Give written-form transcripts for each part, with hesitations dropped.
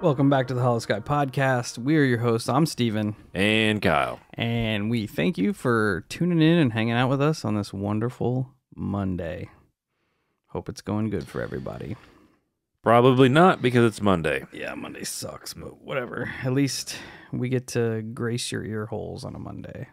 Welcome back to the Holosky podcast. We are your hosts. I'm Steven. And Kyle. And we thank you for tuning in and hanging out with us on this wonderful Monday. Hope it's going good for everybody. Probably not, because it's Monday. Yeah, Monday sucks, but whatever. At least we get to grace your ear holes on a Monday.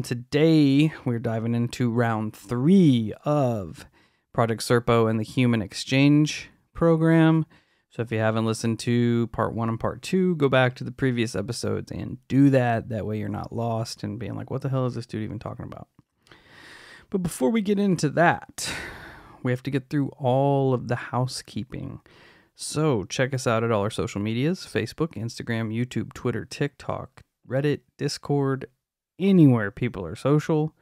Today, we're diving into round 3 of Project Serpo and the Human Exchange Program. So if you haven't listened to part 1 and part 2, go back to the previous episodes and do that. That way you're not lost and being like, what the hell is this dude even talking about? But before we get into that, we have to get through all of the housekeeping. So check us out at all our social medias: Facebook, Instagram, YouTube, Twitter, TikTok, Reddit, Discord, anywhere people are social,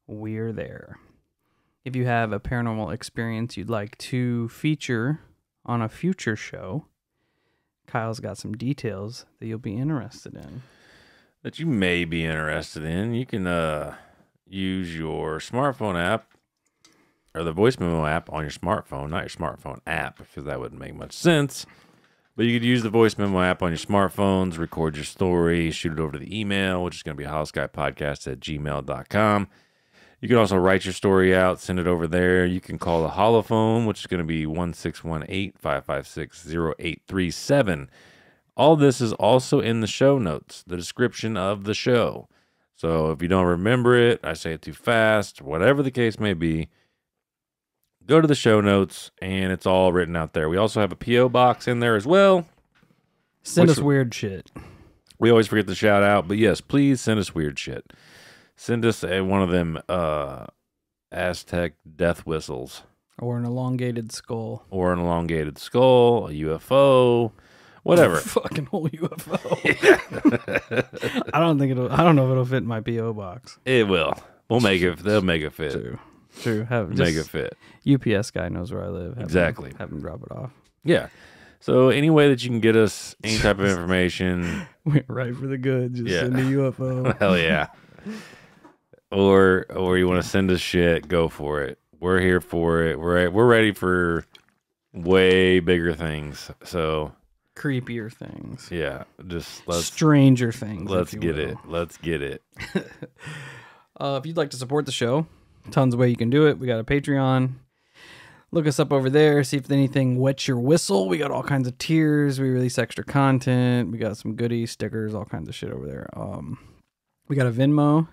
we're there. If you have a paranormal experience you'd like to feature on a future show, Kyle's got some details that you'll be interested in. That you may be interested in. You can use your smartphone app or the voice memo app on your smartphone, not your smartphone app, because that wouldn't make much sense. But you could use the voice memo app on your smartphones, record your story, shoot it over to the email, which is going to be holoskypodcast@gmail.com. You can also write your story out, send it over there. You can call the holophone, which is going to be 1-618-556-0837. All this is also in the show notes, the description of the show. So if you don't remember it, I say it too fast, whatever the case may be, go to the show notes, and it's all written out there. We also have a P.O. box in there as well. Send us weird shit. We always forget to shout out, but yes, please send us weird shit. Send us one of them Aztec death whistles. Or an elongated skull. Or an elongated skull, a UFO, whatever. Fucking whole UFO. I don't know if it'll fit in my P.O. box. It will. They'll make it fit. True. Make it fit. UPS guy knows where I live. Exactly. Have him drop it off. Yeah. So any way that you can get us any type of information. Right for the goods. Just send a UFO. Hell yeah. Or you want to send us shit, go for it. We're here for it. We're ready for way bigger things. So creepier things. Yeah, stranger things. Let's get it. If you'd like to support the show, tons of ways you can do it. We got a Patreon. Look us up over there. See if anything wets your whistle. We got all kinds of tiers. We release extra content. We got some goodies, stickers, all kinds of shit over there. We got a Venmo.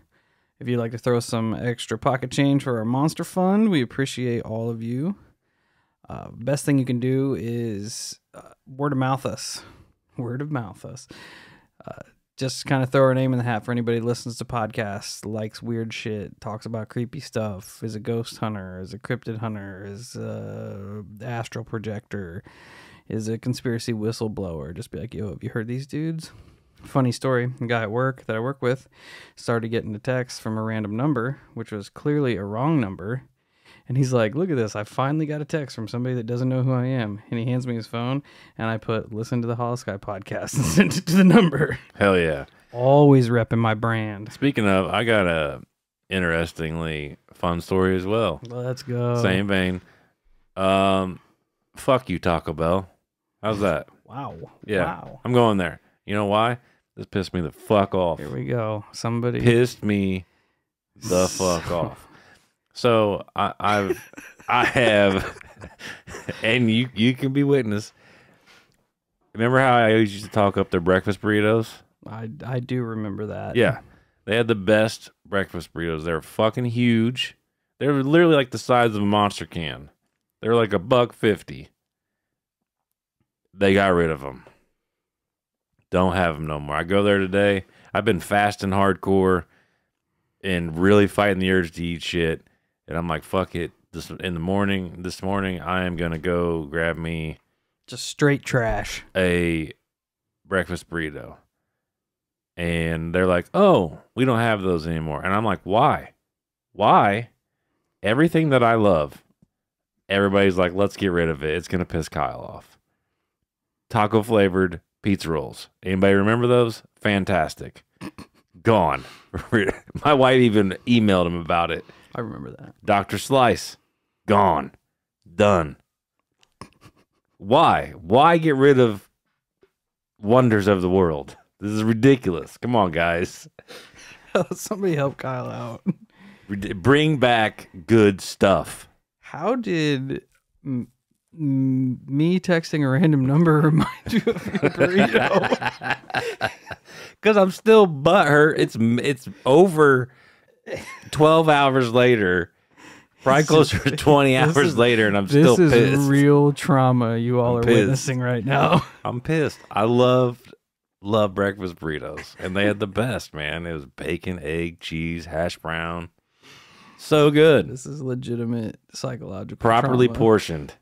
If you'd like to throw some extra pocket change for our monster fund, we appreciate all of you. Best thing you can do is word of mouth us. Just kind of throw our name in the hat for anybody who listens to podcasts, likes weird shit, talks about creepy stuff, is a ghost hunter, is a cryptid hunter, is a astral projector, is a conspiracy whistleblower. Just be like, yo, have you heard these dudes? Funny story, a guy at work that I work with started getting a text from a random number, which was clearly a wrong number. And he's like, look at this. I finally got a text from somebody that doesn't know who I am. And he hands me his phone, and I put, listen to the Holosky podcast, and sent it to the number. Hell yeah. Always repping my brand. Speaking of, I got a interestingly fun story as well. Let's go. Same vein. Fuck you, Taco Bell. How's that? Wow. Yeah. Wow. I'm going there. You know why? This pissed me the fuck off. Here we go. Somebody pissed me the fuck off. So I have, and you can be witness. Remember how I always used to talk up their breakfast burritos? I do remember that. Yeah. They had the best breakfast burritos. They were fucking huge. They were literally like the size of a Monster can. They were like $1.50. They got rid of them. Don't have them no more. I go there today. I've been fasting hardcore and really fighting the urge to eat shit. And I'm like, fuck it. This morning, I am going to go grab me just straight trash. A breakfast burrito. And they're like, oh, we don't have those anymore. And I'm like, why? Why? Everything that I love, everybody's like, let's get rid of it. It's going to piss Kyle off. Taco flavored pizza rolls. Anybody remember those? Fantastic. Gone. My wife even emailed him about it. I remember that. Dr. Slice. Gone. Done. Why? Why get rid of wonders of the world. This is ridiculous. Come on, guys. Somebody help Kyle out. Bring back good stuff. How did me texting a random number remind you of your burrito? Because I'm still butthurt. It's over 12 hours later. Probably closer to 20 hours later, and I'm still pissed. This is real trauma you all are witnessing right now. I'm pissed. I love breakfast burritos, and they had the best, man. It was bacon, egg, cheese, hash brown. So good. This is legitimate psychological properly trauma. Portioned.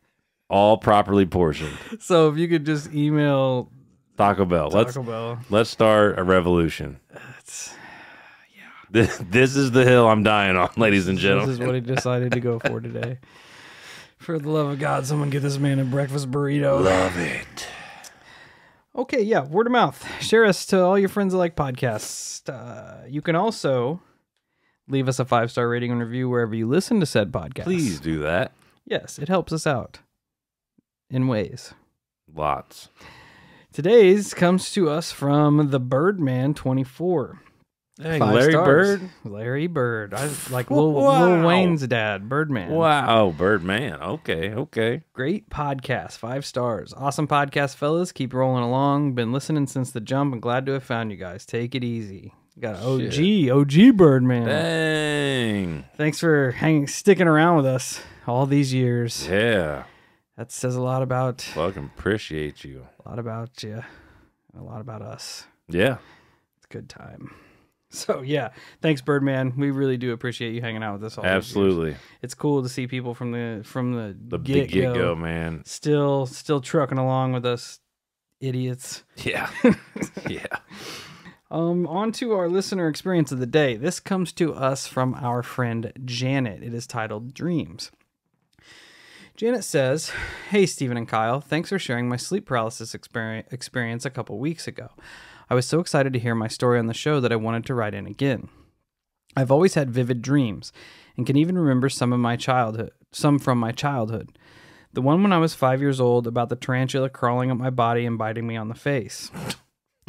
All properly portioned. So if you could just email Taco Bell. Let's start a revolution. This is the hill I'm dying on, ladies and gentlemen. This is what he decided to go for today. For the love of God, someone get this man a breakfast burrito. Love it. Okay, yeah, word of mouth. Share us to all your friends that like podcasts. You can also leave us a 5-star rating and review wherever you listen to said podcast. Please do that. Yes, it helps us out in ways. Lots. Today's comes to us from the Birdman 24. Hey, 5 Larry stars. Bird? Larry Bird. I like Lil Wayne's dad, Birdman. Wow. Oh, Birdman. Okay. Great podcast. 5 stars. Awesome podcast, fellas. Keep rolling along. Been listening since the jump and glad to have found you guys. Take it easy. Got OG Birdman. Dang. Thanks for sticking around with us all these years. Yeah. That says a lot about... Fucking appreciate you. A lot about you. A lot about us. Yeah. It's a good time. So, yeah. Thanks, Birdman. We really do appreciate you hanging out with us all Absolutely. these years. It's cool to see people from the get-go, man. Still trucking along with us, idiots. Yeah. Yeah. On to our listener experience of the day. This comes to us from our friend Janet. It is titled Dreams. Janet says, "Hey, Stephen and Kyle. Thanks for sharing my sleep paralysis experience a couple weeks ago. I was so excited to hear my story on the show that I wanted to write in again. I've always had vivid dreams and can even remember some from my childhood. The one when I was 5 years old about the tarantula crawling up my body and biting me on the face.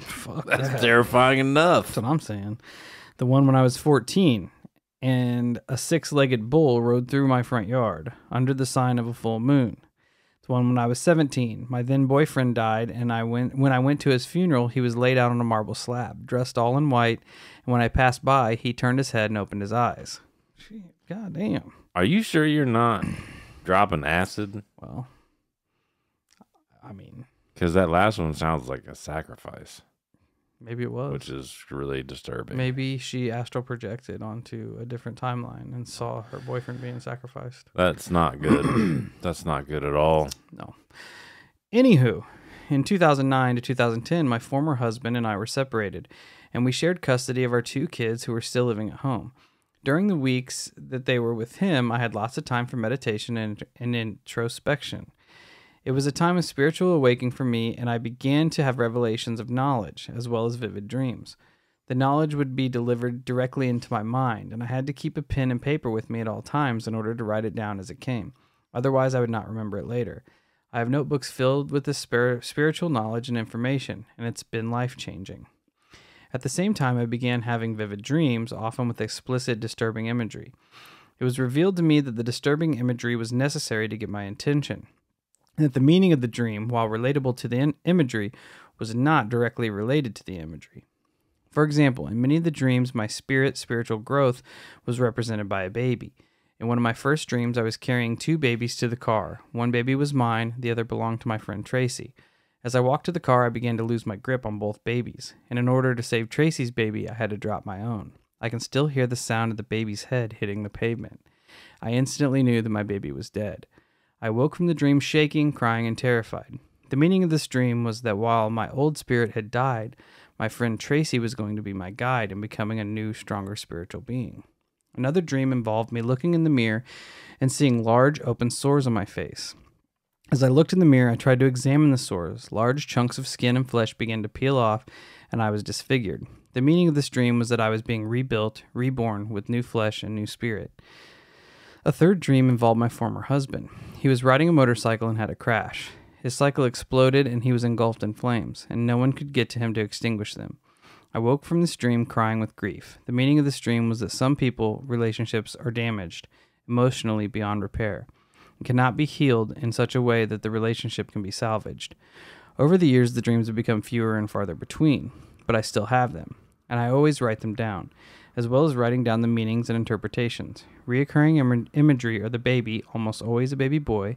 Fuck That's terrifying enough. That's what I'm saying. The one when I was 14 and a 6-legged bull rode through my front yard under the sign of a full moon. The one when I was 17. My then boyfriend died, and when I went to his funeral, he was laid out on a marble slab, dressed all in white, and when I passed by, he turned his head and opened his eyes." God damn. Are you sure you're not dropping acid? Well, I mean... Because that last one sounds like a sacrifice. Maybe it was. Which is really disturbing. Maybe she astral projected onto a different timeline and saw her boyfriend being sacrificed. That's not good. That's not good at all. No. Anywho, in 2009 to 2010, my former husband and I were separated, and we shared custody of our 2 kids who were still living at home. During the weeks that they were with him, I had lots of time for meditation and introspection. It was a time of spiritual awakening for me, and I began to have revelations of knowledge, as well as vivid dreams. The knowledge would be delivered directly into my mind, and I had to keep a pen and paper with me at all times in order to write it down as it came. Otherwise, I would not remember it later. I have notebooks filled with this spiritual knowledge and information, and it's been life-changing. At the same time, I began having vivid dreams, often with explicit, disturbing imagery. It was revealed to me that the disturbing imagery was necessary to get my attention, and that the meaning of the dream, while relatable to the imagery, was not directly related to the imagery. For example, in many of the dreams, my spiritual growth was represented by a baby. In one of my first dreams, I was carrying 2 babies to the car. One baby was mine, the other belonged to my friend Tracy. As I walked to the car, I began to lose my grip on both babies, and in order to save Tracy's baby, I had to drop my own. I can still hear the sound of the baby's head hitting the pavement. I instantly knew that my baby was dead. I woke from the dream shaking, crying, and terrified. The meaning of this dream was that while my old spirit had died, my friend Tracy was going to be my guide in becoming a new, stronger spiritual being. Another dream involved me looking in the mirror and seeing large, open sores on my face. As I looked in the mirror, I tried to examine the sores. Large chunks of skin and flesh began to peel off, and I was disfigured. The meaning of this dream was that I was being rebuilt, reborn, with new flesh and new spirit. A third dream involved my former husband. He was riding a motorcycle and had a crash. His cycle exploded and he was engulfed in flames, and no one could get to him to extinguish them. I woke from this dream crying with grief. The meaning of this dream was that some people, relationships are damaged emotionally beyond repair and cannot be healed in such a way that the relationship can be salvaged. Over the years, the dreams have become fewer and farther between, but I still have them, and I always write them down, as well as writing down the meanings and interpretations. Reoccurring imagery are the baby, almost always a baby boy,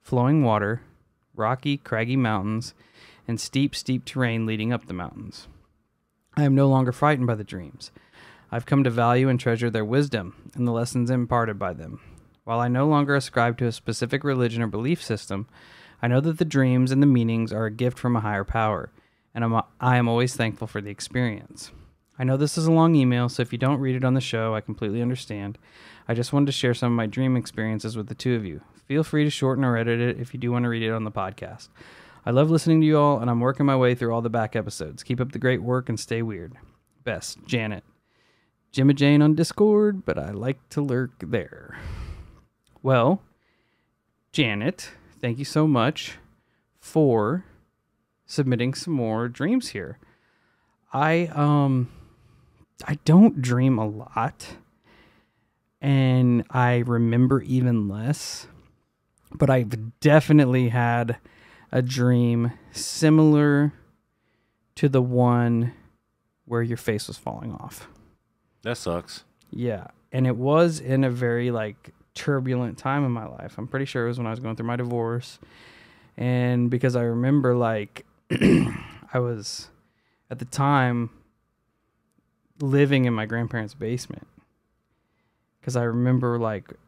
flowing water, rocky, craggy mountains, and steep terrain leading up the mountains. I am no longer frightened by the dreams. I've come to value and treasure their wisdom and the lessons imparted by them. While I no longer ascribe to a specific religion or belief system, I know that the dreams and the meanings are a gift from a higher power, and I am always thankful for the experience. I know this is a long email, so if you don't read it on the show, I completely understand. I just wanted to share some of my dream experiences with the two of you. Feel free to shorten or edit it if you do want to read it on the podcast. I love listening to you all, and I'm working my way through all the back episodes. Keep up the great work and stay weird. Best, Janet. Jim and Jane on Discord, but I like to lurk there. Well, Janet, thank you so much for submitting some more dreams here. I don't dream a lot, and I remember even less, but I've definitely had a dream similar to the one where your face was falling off. That sucks. Yeah, and it was in a very turbulent time in my life. I'm pretty sure it was when I was going through my divorce, and because I remember I was at the time living in my grandparents' basement. Because I remember,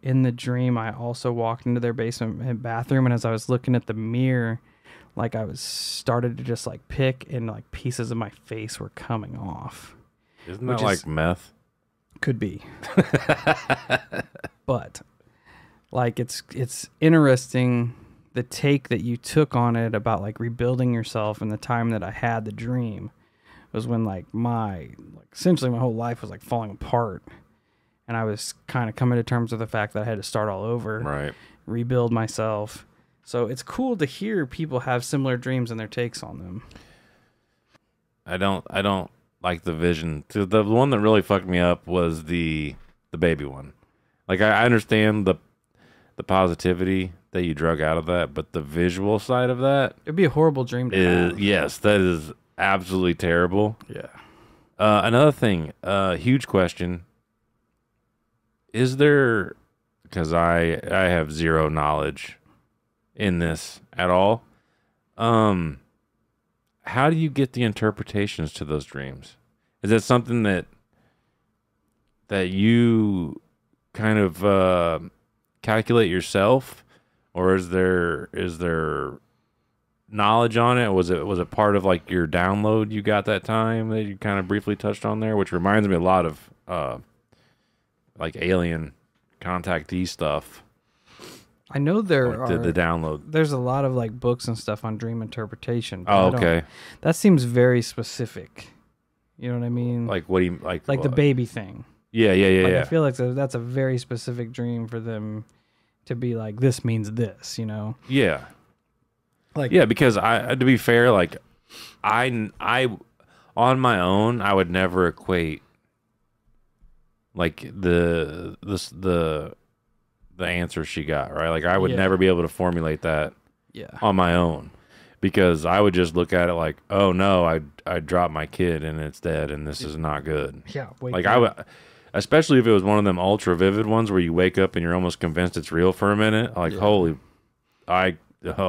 in the dream, I also walked into their basement and bathroom, and as I was looking at the mirror, I was started to just, pick, and, pieces of my face were coming off. Isn't that like meth? Could be. But, it's interesting, the take that you took on it about, rebuilding yourself, and the time that I had the dream was when, essentially my whole life was, falling apart. And I was kind of coming to terms with the fact that I had to start all over, right? Rebuild myself. So it's cool to hear people have similar dreams and their takes on them. I don't like the vision. The one that really fucked me up was the baby one. I understand the positivity that you drug out of that, but the visual side of that, it'd be a horrible dream to have. Yes, that is absolutely terrible. Yeah. Another thing, huge question. Is there, because I have zero knowledge in this at all, how do you get the interpretations to those dreams? Is that something that you kind of calculate yourself, or is there knowledge on it? Was it part of your download you got that time that you kind of briefly touched on there, which reminds me a lot of alien contactee stuff. I know there are the download. There's a lot of books and stuff on dream interpretation. Oh, okay. That seems very specific. You know what I mean? What do you like the baby thing. Yeah. I feel like that's a very specific dream for them to be this means this, you know? Yeah. Because to be fair, I on my own, I would never equate the answer she got, right? I would never be able to formulate that on my own, because I would just look at it oh no, I dropped my kid and it's dead and this is not good. Yeah. I would, especially if it was one of them ultra vivid ones where you wake up and you're almost convinced it's real for a minute. Oh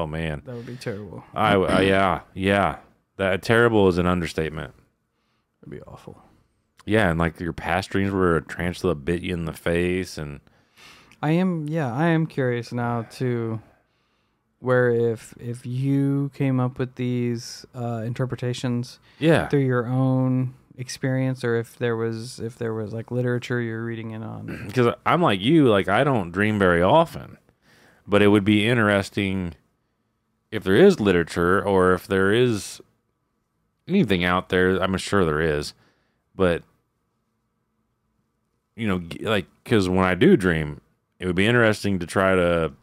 man. That would be terrible. Yeah. That terrible is an understatement. That'd be awful. Yeah, and your past dreams where a tarantula bit you in the face, and I am curious now too, where if you came up with these interpretations through your own experience, or if there was literature you're reading in on. Because I'm like you, I don't dream very often, but it would be interesting if there is literature, or if there is anything out there. I'm sure there is, but because when I do dream, it would be interesting to try to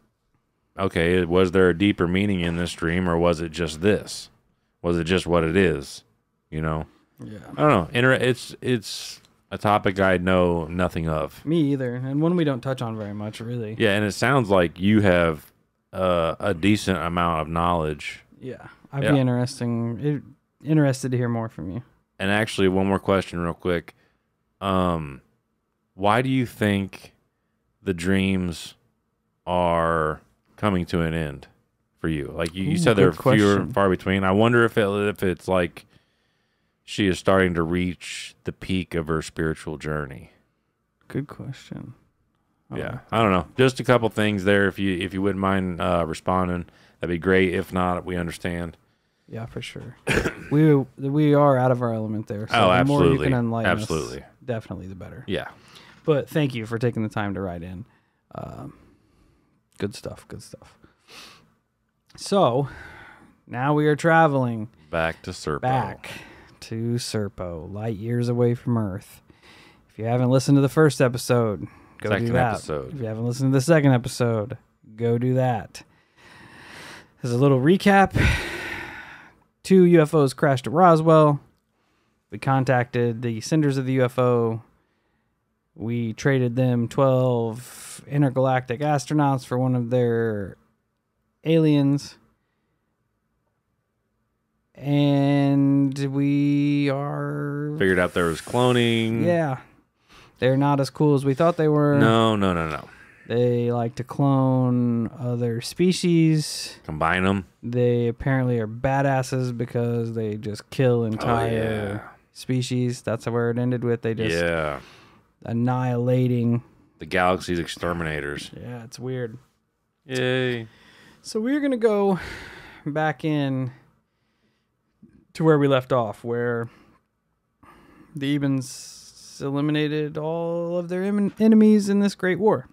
okay, was there a deeper meaning in this dream, or was it just this? Was it just what it is? You know? Yeah. I don't know. It's a topic I know nothing of. Me either, and one we don't touch on very much, really. Yeah, and it sounds like you have a decent amount of knowledge. Yeah, I'd be interested to hear more from you. And actually, one more question, real quick. Why do you think the dreams are coming to an end for you? Like you said, they're fewer and far between. I wonder if it's like she is starting to reach the peak of her spiritual journey. Good question. Yeah, I don't know. Just a couple things there. If you wouldn't mind responding, that'd be great. If not, we understand. Yeah, for sure. we are out of our element there. So absolutely. The more you can enlighten absolutely. us, definitely the better. Yeah. But thank you for taking the time to write in. Good stuff. Good stuff. So now we are traveling back to Serpo. Light years away from Earth. If you haven't listened to the first episode, go do that. If you haven't listened to the second episode, go do that. As a little recap, 2 UFOs crashed at Roswell. We contacted the senders of the UFO. We traded them 12 intergalactic astronauts for one of their aliens. And we are... figured out there was cloning. Yeah. They're not as cool as we thought they were. No. They like to clone other species. Combine them. They apparently are badasses because they just kill entire species. That's where it ended with. They just annihilating the galaxy's exterminators. Yeah, it's weird. Yay. So we're going to go back in to where we left off, where the EBENs eliminated all of their enemies in this great war.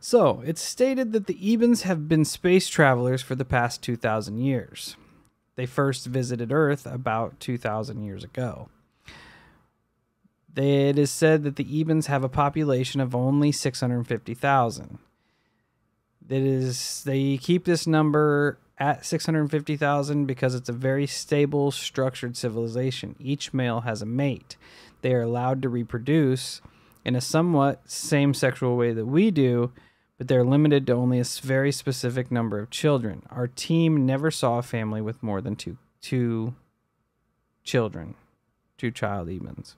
So, it's stated that the EBENs have been space travelers for the past 2,000 years. They first visited Earth about 2,000 years ago. It is said that the EBENs have a population of only 650,000. They keep this number at 650,000 because it's a very stable, structured civilization. Each male has a mate. They are allowed to reproduce in a somewhat same sexual way that we do, but they're limited to only a very specific number of children. Our team never saw a family with more than two children, 2 child EBENs.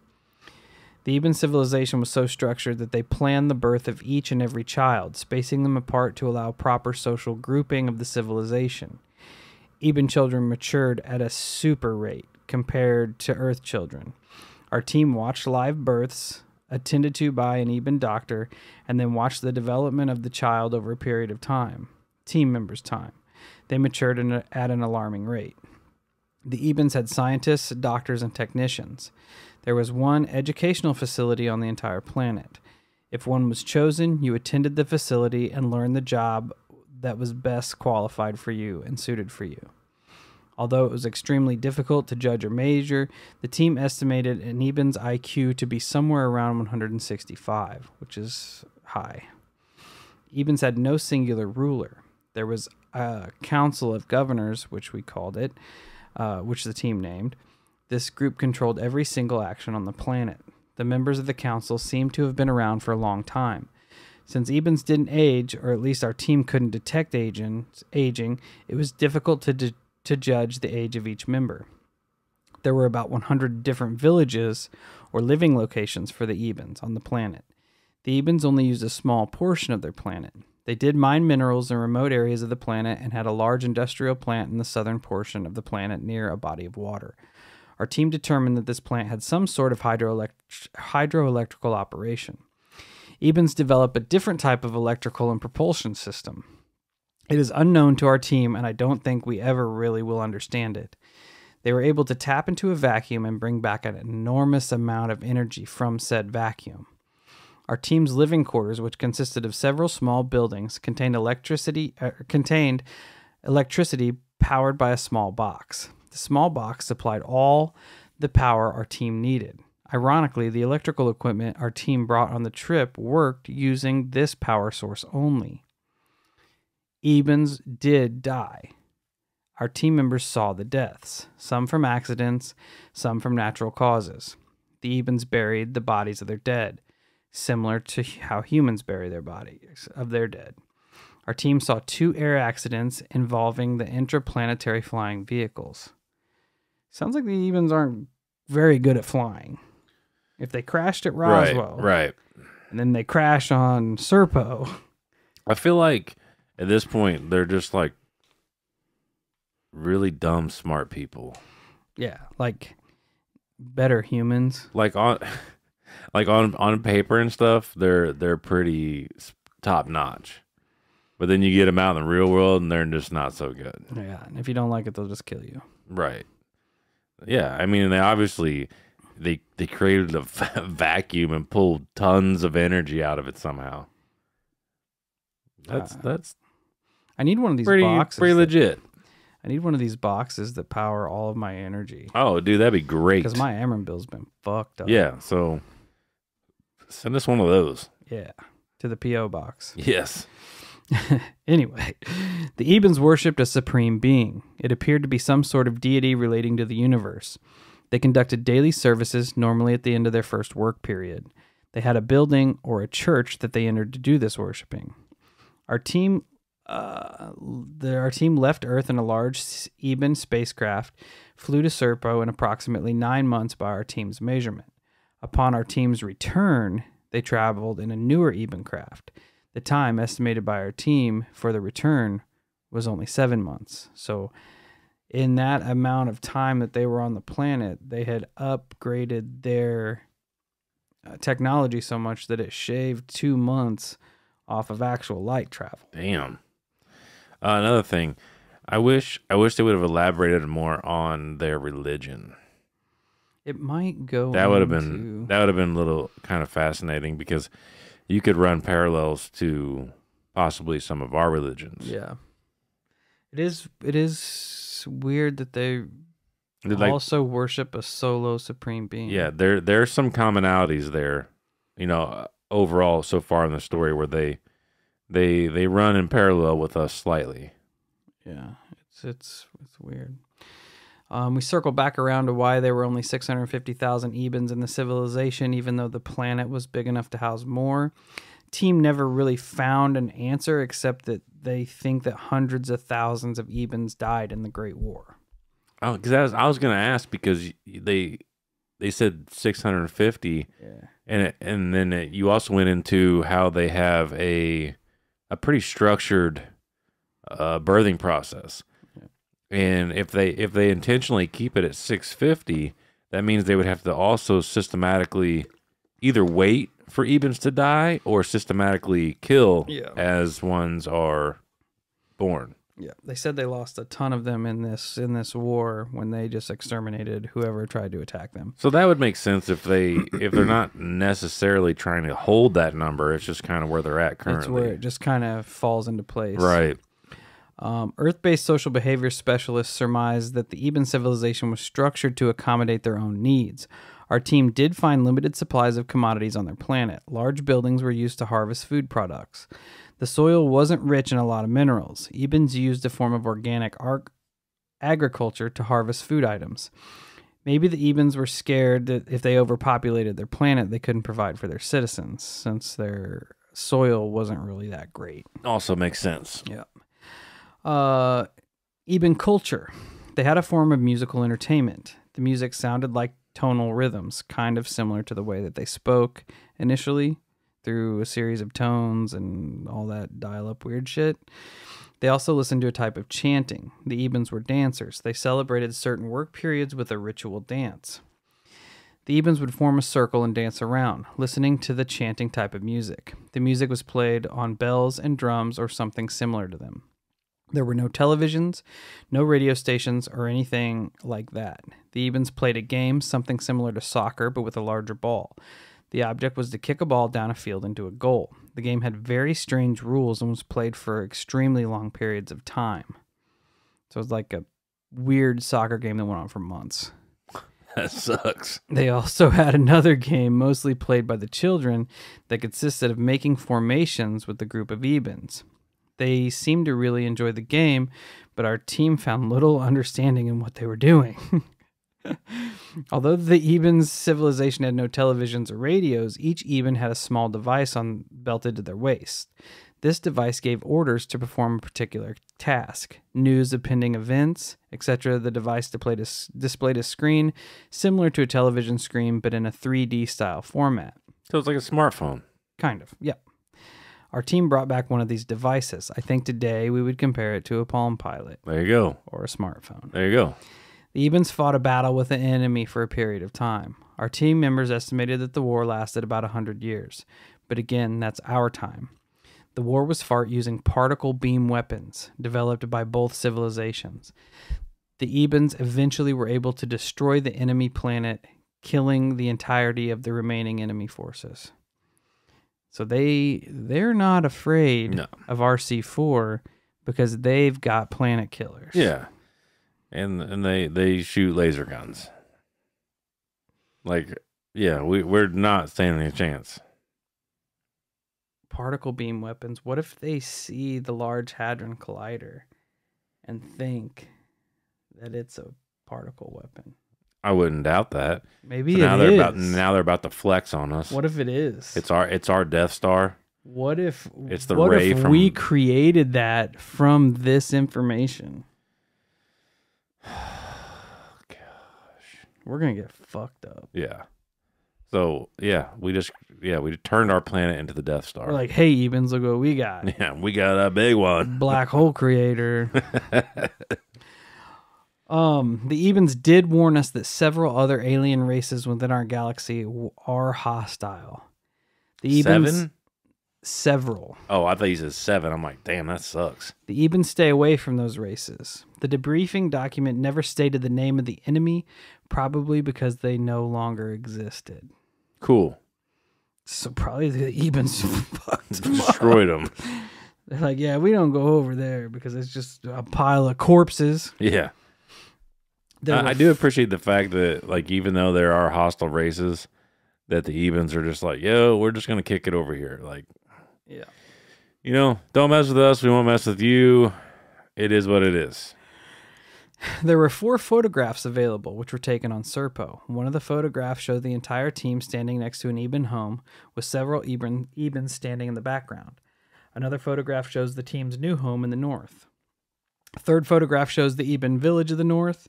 The EBEN civilization was so structured that they planned the birth of each and every child, spacing them apart to allow proper social grouping of the civilization. EBEN children matured at a super rate compared to Earth children. Our team watched live births, attended to by an EBEN doctor, and then watched the development of the child over a period of time. Team members' time. They matured at an alarming rate. The EBENs had scientists, doctors, and technicians. There was one educational facility on the entire planet. If one was chosen, you attended the facility and learned the job that was best qualified for you and suited for you. Although it was extremely difficult to judge or measure, the team estimated an EBEN's IQ to be somewhere around 165, which is high. EBENs had no singular ruler. There was a council of governors, which we called it, which the team named. This group controlled every single action on the planet. The members of the council seemed to have been around for a long time. Since EBENs didn't age, or at least our team couldn't detect aging, it was difficult to judge the age of each member. There were about 100 different villages or living locations for the EBENs on the planet. The EBENs only used a small portion of their planet. They did mine minerals in remote areas of the planet and had a large industrial plant in the southern portion of the planet near a body of water. Our team determined that this plant had some sort of hydroelectrical operation. EBENs developed a different type of electrical and propulsion system. It is unknown to our team, and I don't think we ever really will understand it. They were able to tap into a vacuum and bring back an enormous amount of energy from said vacuum. Our team's living quarters, which consisted of several small buildings, contained electricity powered by a small box. The small box supplied all the power our team needed. Ironically, the electrical equipment our team brought on the trip worked using this power source only. EBENs did die. Our team members saw the deaths, some from accidents, some from natural causes. The EBENs buried the bodies of their dead, similar to how humans bury their bodies of their dead. Our team saw 2 air accidents involving the interplanetary flying vehicles. Sounds like the EBENs aren't very good at flying. If they crashed at Roswell, Right. and then they crash on Serpo. I feel like at this point they're just like really dumb, smart people. Yeah, like better humans. Like on paper and stuff, they're pretty top notch. But then you get them out in the real world, and they're just not so good. Yeah, and if you don't like it, they'll just kill you. Right. Yeah, I mean, they obviously they created a vacuum and pulled tons of energy out of it somehow. That's I need one of these pretty boxes. pretty legit. I need one of these boxes that power all of my energy. Oh, dude, that'd be great. Because my Ameren bill's been fucked up. Yeah, so send us one of those. Yeah, to the P.O. box. Yes. Anyway, the EBENs worshipped a supreme being. It appeared to be some sort of deity relating to the universe. They conducted daily services, normally at the end of their first work period. They had a building or a church that they entered to do this worshiping. Our team left Earth in a large EBEN spacecraft, flew to Serpo in approximately 9 months by our team's measurement. Upon our team's return, they traveled in a newer EBEN craft. The time estimated by our team for the return was only 7 months. So in that amount of time that they were on the planet, they had upgraded their technology so much that it shaved 2 months off of actual light travel. Damn. Another thing, I wish they would have elaborated more on their religion. It might go. That would have been a little kind of fascinating, because you could run parallels to possibly some of our religions. Yeah. It is weird that they also worship a solo supreme being. Yeah, there's some commonalities there, overall so far in the story, where they run in parallel with us slightly. Yeah, it's weird. We circle back around to why there were only 650,000 EBENs in the civilization, even though the planet was big enough to house more. Team never really found an answer, except that they think that hundreds of thousands of EBENs died in the Great War. Oh, because I was going to ask, because they said 650, yeah, and then you also went into how they have a pretty structured birthing process. And if they intentionally keep it at 650, that means they would have to also systematically either wait for EBENs to die or systematically kill as ones are born. Yeah, they said they lost a ton of them in this war when they just exterminated whoever tried to attack them. So that would make sense if they're not necessarily trying to hold that number. It's just kind of where they're at currently. It's where it just kind of falls into place. Right. Earth-based social behavior specialists surmised that the EBEN civilization was structured to accommodate their own needs. Our team did find limited supplies of commodities on their planet. Large buildings were used to harvest food products. The soil wasn't rich in a lot of minerals. EBENs used a form of organic agriculture to harvest food items. Maybe the EBENs were scared that if they overpopulated their planet, they couldn't provide for their citizens, since their soil wasn't really that great. Also makes sense. Yeah. EBEN culture. They had a form of musical entertainment. The music sounded like tonal rhythms, kind of similar to the way that they spoke initially, through a series of tones and all that dial-up weird shit. They also listened to a type of chanting. The EBENs were dancers. They celebrated certain work periods with a ritual dance. The EBENs would form a circle and dance around, listening to the chanting type of music. The music was played on bells and drums or something similar to them. There were no televisions, no radio stations, or anything like that. The EBENs played a game, something similar to soccer, but with a larger ball. The object was to kick a ball down a field into a goal. The game had very strange rules and was played for extremely long periods of time. So it was like a weird soccer game that went on for months. That sucks. They also had another game, mostly played by the children, that consisted of making formations with a group of EBENs. They seemed to really enjoy the game, but our team found little understanding in what they were doing. Although the EBENs civilization had no televisions or radios, each EBEN had a small device belted to their waist. This device gave orders to perform a particular task. News of pending events, etc. The device displayed a screen similar to a television screen, but in a 3D style format. So it's like a smartphone. Kind of, yep. Our team brought back one of these devices. I think today we would compare it to a Palm Pilot. There you go. Or a smartphone. There you go. The EBENs fought a battle with the enemy for a period of time. Our team members estimated that the war lasted about 100 years. But again, that's our time. The war was fought using particle beam weapons developed by both civilizations. The EBENs eventually were able to destroy the enemy planet, killing the entirety of the remaining enemy forces. So they're not afraid of RC4 because they've got planet killers. Yeah. And they shoot laser guns. Like, yeah, we're not standing a chance. Particle beam weapons. What if they see the Large Hadron Collider and think that it's a particle weapon? I wouldn't doubt that. Maybe so now they're about to flex on us. What if it is? It's our Death Star. What if it's the ray from we created that from this information? Gosh. We're gonna get fucked up. Yeah. So yeah, we turned our planet into the Death Star. We're like, hey, EBENs, look what we got. Yeah, we got a big one. Black hole creator. The EBENs did warn us that several other alien races within our galaxy are hostile. The EBENs, 7? Several. Oh, I thought you said 7. I'm like, damn, that sucks. The EBENs stay away from those races. The debriefing document never stated the name of the enemy, probably because they no longer existed. Cool. So probably the EBENs fucked them destroyed them. They're like, yeah, we don't go over there because it's just a pile of corpses. Yeah. I do appreciate the fact that, like, even though there are hostile races, that the EBENs are just like, yo, we're just going to kick it over here. Like, yeah, you know, don't mess with us. We won't mess with you. It is what it is. There were 4 photographs available, which were taken on Serpo. One of the photographs showed the entire team standing next to an EBEN home, with several EBENs standing in the background. Another photograph shows the team's new home in the north. A third photograph shows the EBEN village of the north,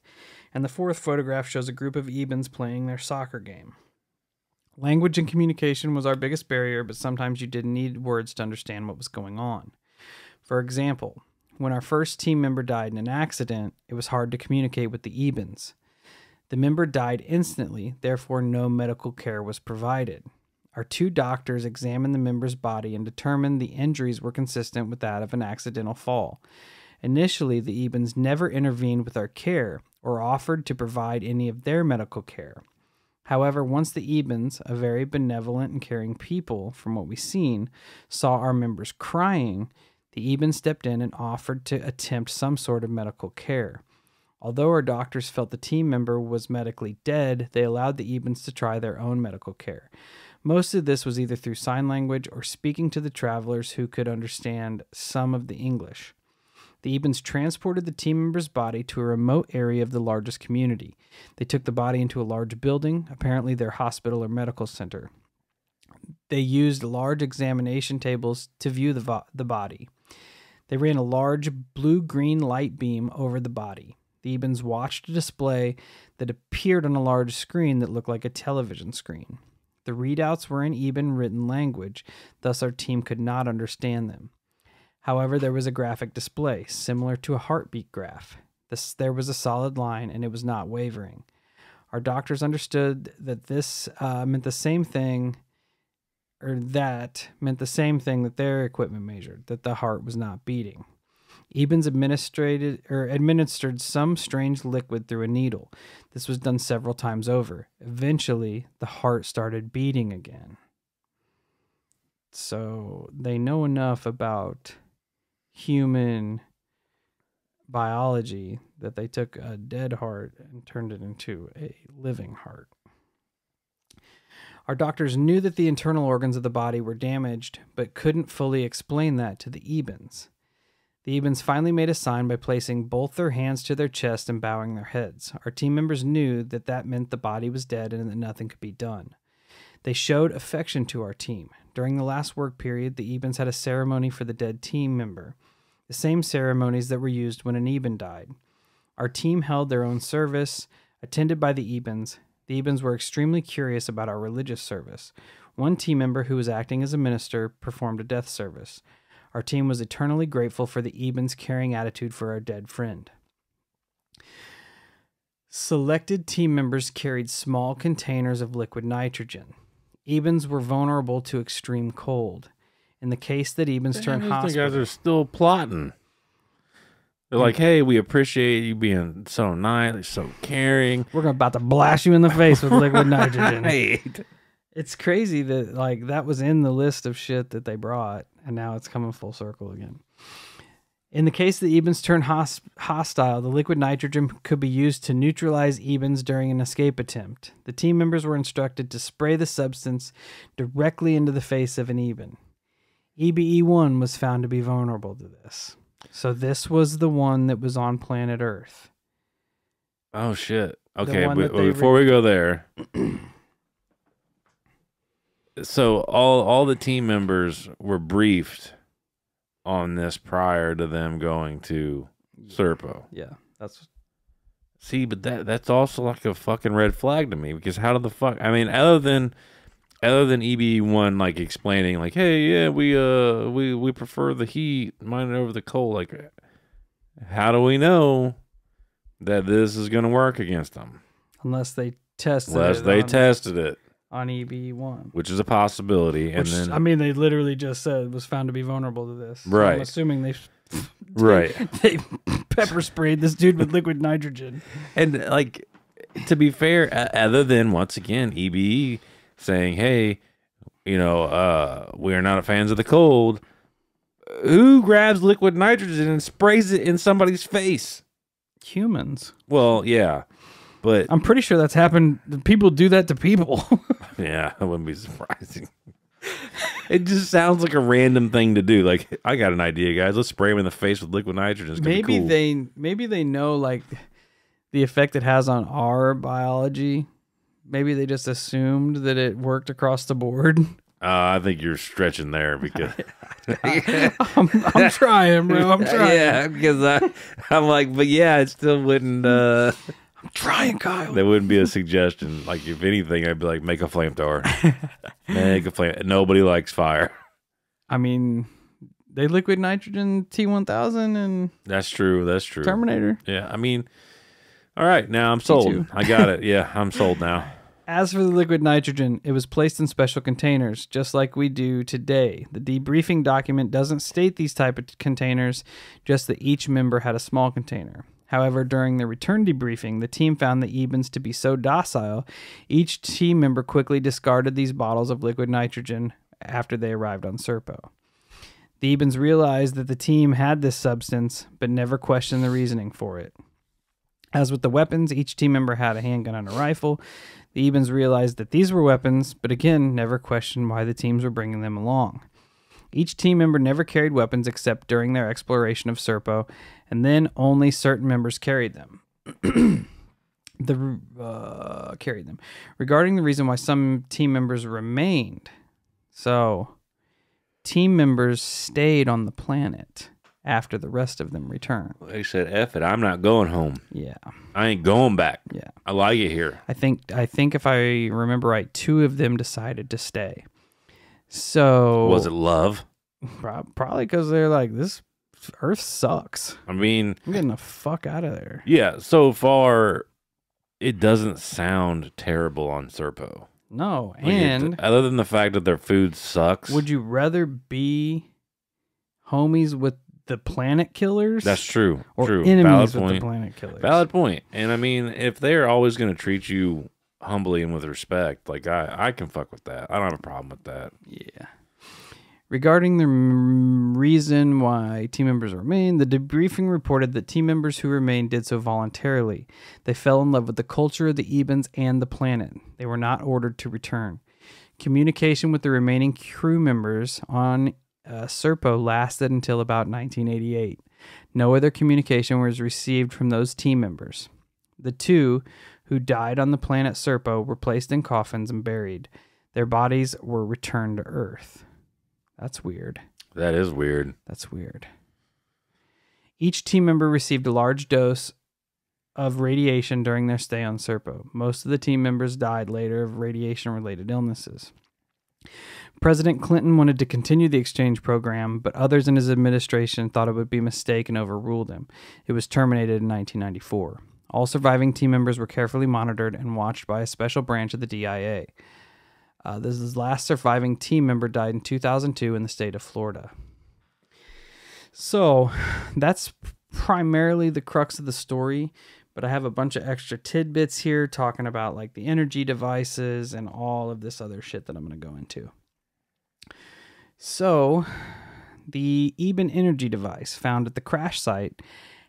and the fourth photograph shows a group of EBENs playing their soccer game. Language and communication was our biggest barrier, but sometimes you didn't need words to understand what was going on. For example, when our first team member died in an accident, it was hard to communicate with the EBENs. The member died instantly, therefore no medical care was provided. Our 2 doctors examined the member's body and determined the injuries were consistent with that of an accidental fall. Initially, the EBENs never intervened with our care or offered to provide any of their medical care. However, once the EBENs, a very benevolent and caring people from what we've seen, saw our members crying, the EBENs stepped in and offered to attempt some sort of medical care. Although our doctors felt the team member was medically dead, they allowed the EBENs to try their own medical care. Most of this was either through sign language or speaking to the travelers who could understand some of the English. The EBENs transported the team member's body to a remote area of the largest community. They took the body into a large building, apparently their hospital or medical center. They used large examination tables to view the body. They ran a large blue-green light beam over the body. The EBENs watched a display that appeared on a large screen that looked like a television screen. The readouts were in EBEN written language, thus our team could not understand them. However, there was a graphic display, similar to a heartbeat graph. There was a solid line, and it was not wavering. Our doctors understood that this meant the same thing, that their equipment measured, that the heart was not beating. EBENs administered some strange liquid through a needle. This was done several times over. Eventually, the heart started beating again. So they know enough about human biology that they took a dead heart and turned it into a living heart. Our doctors knew that the internal organs of the body were damaged, but couldn't fully explain that to the EBENs. The EBENs finally made a sign by placing both their hands to their chest and bowing their heads. Our team members knew that that meant the body was dead and that nothing could be done. They showed affection to our team. During the last work period, the EBENs had a ceremony for the dead team member, the same ceremonies that were used when an EBEN died. Our team held their own service, attended by the EBENs. The EBENs were extremely curious about our religious service. One team member who was acting as a minister performed a death service. Our team was eternally grateful for the EBENs' caring attitude for our dead friend. Selected team members carried small containers of liquid nitrogen. EBENs were vulnerable to extreme cold. In the case that EBENs turned hospital... The guys are still plotting. They're like, hey, we appreciate you being so nice, so caring. We're about to blast you in the face with liquid nitrogen. Right. It's crazy that that was in the list of shit that they brought, and now it's coming full circle again. In the case that EBENs turned hostile, the liquid nitrogen could be used to neutralize EBENs during an escape attempt. The team members were instructed to spray the substance directly into the face of an EBEN. EBE-1 was found to be vulnerable to this. So this was the one that was on planet Earth. Oh, shit. Okay, but before we go there... So all the team members were briefed on this prior to them going to Serpo. Yeah, that's... See, but that's also like a fucking red flag to me, because how the fuck... I mean, other than EB1 like explaining like, hey, yeah, we prefer the heat mine over the cold. Like, how do we know that this is going to work against them? Unless they tested it on EB1, which is a possibility. Which, and then, I mean, they literally just said was found to be vulnerable to this. Right. So I'm assuming they pepper sprayed this dude with liquid nitrogen. And like, to be fair, other than once again EBE saying, hey, you know, we are not fans of the cold, who grabs liquid nitrogen and sprays it in somebody's face? Humans. Well, yeah. But I'm pretty sure that's happened. People do that to people. Yeah, that wouldn't be surprising. It just sounds like a random thing to do. Like, I got an idea, guys. Let's spray him in the face with liquid nitrogen. It's gonna be cool. Maybe they know like the effect it has on our biology. Maybe they just assumed that it worked across the board. I think you're stretching there because I'm trying, bro. I'm trying. Yeah, because I'm like, but yeah, it still wouldn't. I'm trying, Kyle. That wouldn't be a suggestion. Like, if anything, I'd be like, make a flamethrower. Make a flame. Nobody likes fire. I mean, they liquid nitrogen T-1000 and that's true. That's true. Terminator. Yeah, I mean, all right, now I'm sold. T2. I got it. Yeah, I'm sold now. As for the liquid nitrogen, it was placed in special containers, just like we do today. The debriefing document doesn't state these type of containers, just that each member had a small container. However, during the return debriefing, the team found the EBENs to be so docile, each team member quickly discarded these bottles of liquid nitrogen after they arrived on Serpo. The EBENs realized that the team had this substance, but never questioned the reasoning for it. As with the weapons, each team member had a handgun and a rifle. The EBENs realized that these were weapons, but again, never questioned why the teams were bringing them along. Each team member never carried weapons except during their exploration of Serpo, and then only certain members carried them. Regarding the reason why some team members remained, so team members stayed on the planet after the rest of them returned. They said, F it, I'm not going home. Yeah. I ain't going back. Yeah. I like it here. I think if I remember right, 2 of them decided to stay. So was it love? Probably because they're like, this Earth sucks. I mean, I'm getting the fuck out of there. Yeah, so far it doesn't sound terrible on Serpo. No, like, and other than the fact that their food sucks. Would you rather be homies with the planet killers? That's true. Or true. enemies with the planet killers? Valid point. And I mean, if they're always going to treat you humbly and with respect, like I can fuck with that. I don't have a problem with that. Yeah. Regarding the reason why team members remained, the debriefing reported that team members who remained did so voluntarily. They fell in love with the culture of the EBENs and the planet. They were not ordered to return. Communication with the remaining crew members on Serpo lasted until about 1988. No other communication was received from those team members. The two who died on the planet Serpo were placed in coffins and buried. Their bodies were returned to Earth. That's weird. That is weird. That's weird. Each team member received a large dose of radiation during their stay on Serpo. Most of the team members died later of radiation-related illnesses. President Clinton wanted to continue the exchange program, but others in his administration thought it would be a mistake and overruled him. It was terminated in 1994. All surviving team members were carefully monitored and watched by a special branch of the DIA. This last surviving team member died in 2002 in the state of Florida. So that's primarily the crux of the story, but I have a bunch of extra tidbits here talking about like the energy devices and all of this other shit that I'm going to go into. So the EBEN energy device found at the crash site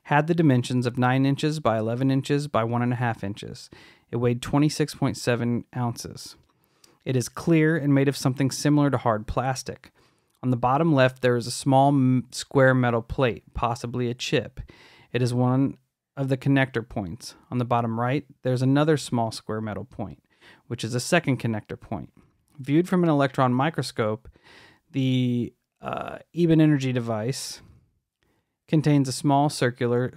had the dimensions of 9 inches by 11 inches by 1.5 inches. It weighed 26.7 ounces. It is clear and made of something similar to hard plastic. On the bottom left, there is a small square metal plate, possibly a chip. It is one of the connector points. On the bottom right, there's another small square metal point, which is a second connector point. Viewed from an electron microscope, the EBEN energy device contains small circular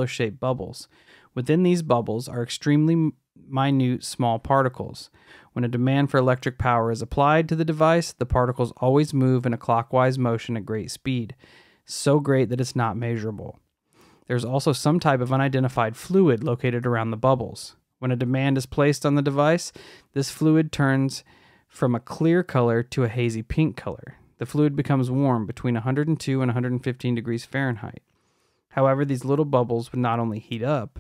shaped bubbles. Within these bubbles are extremely minute small particles. When a demand for electric power is applied to the device, the particles always move in a clockwise motion at great speed, so great that it's not measurable. There's also some type of unidentified fluid located around the bubbles. When a demand is placed on the device, this fluid turns from a clear color to a hazy pink color. The fluid becomes warm between 102 and 115 degrees Fahrenheit. However, these little bubbles would not heat up,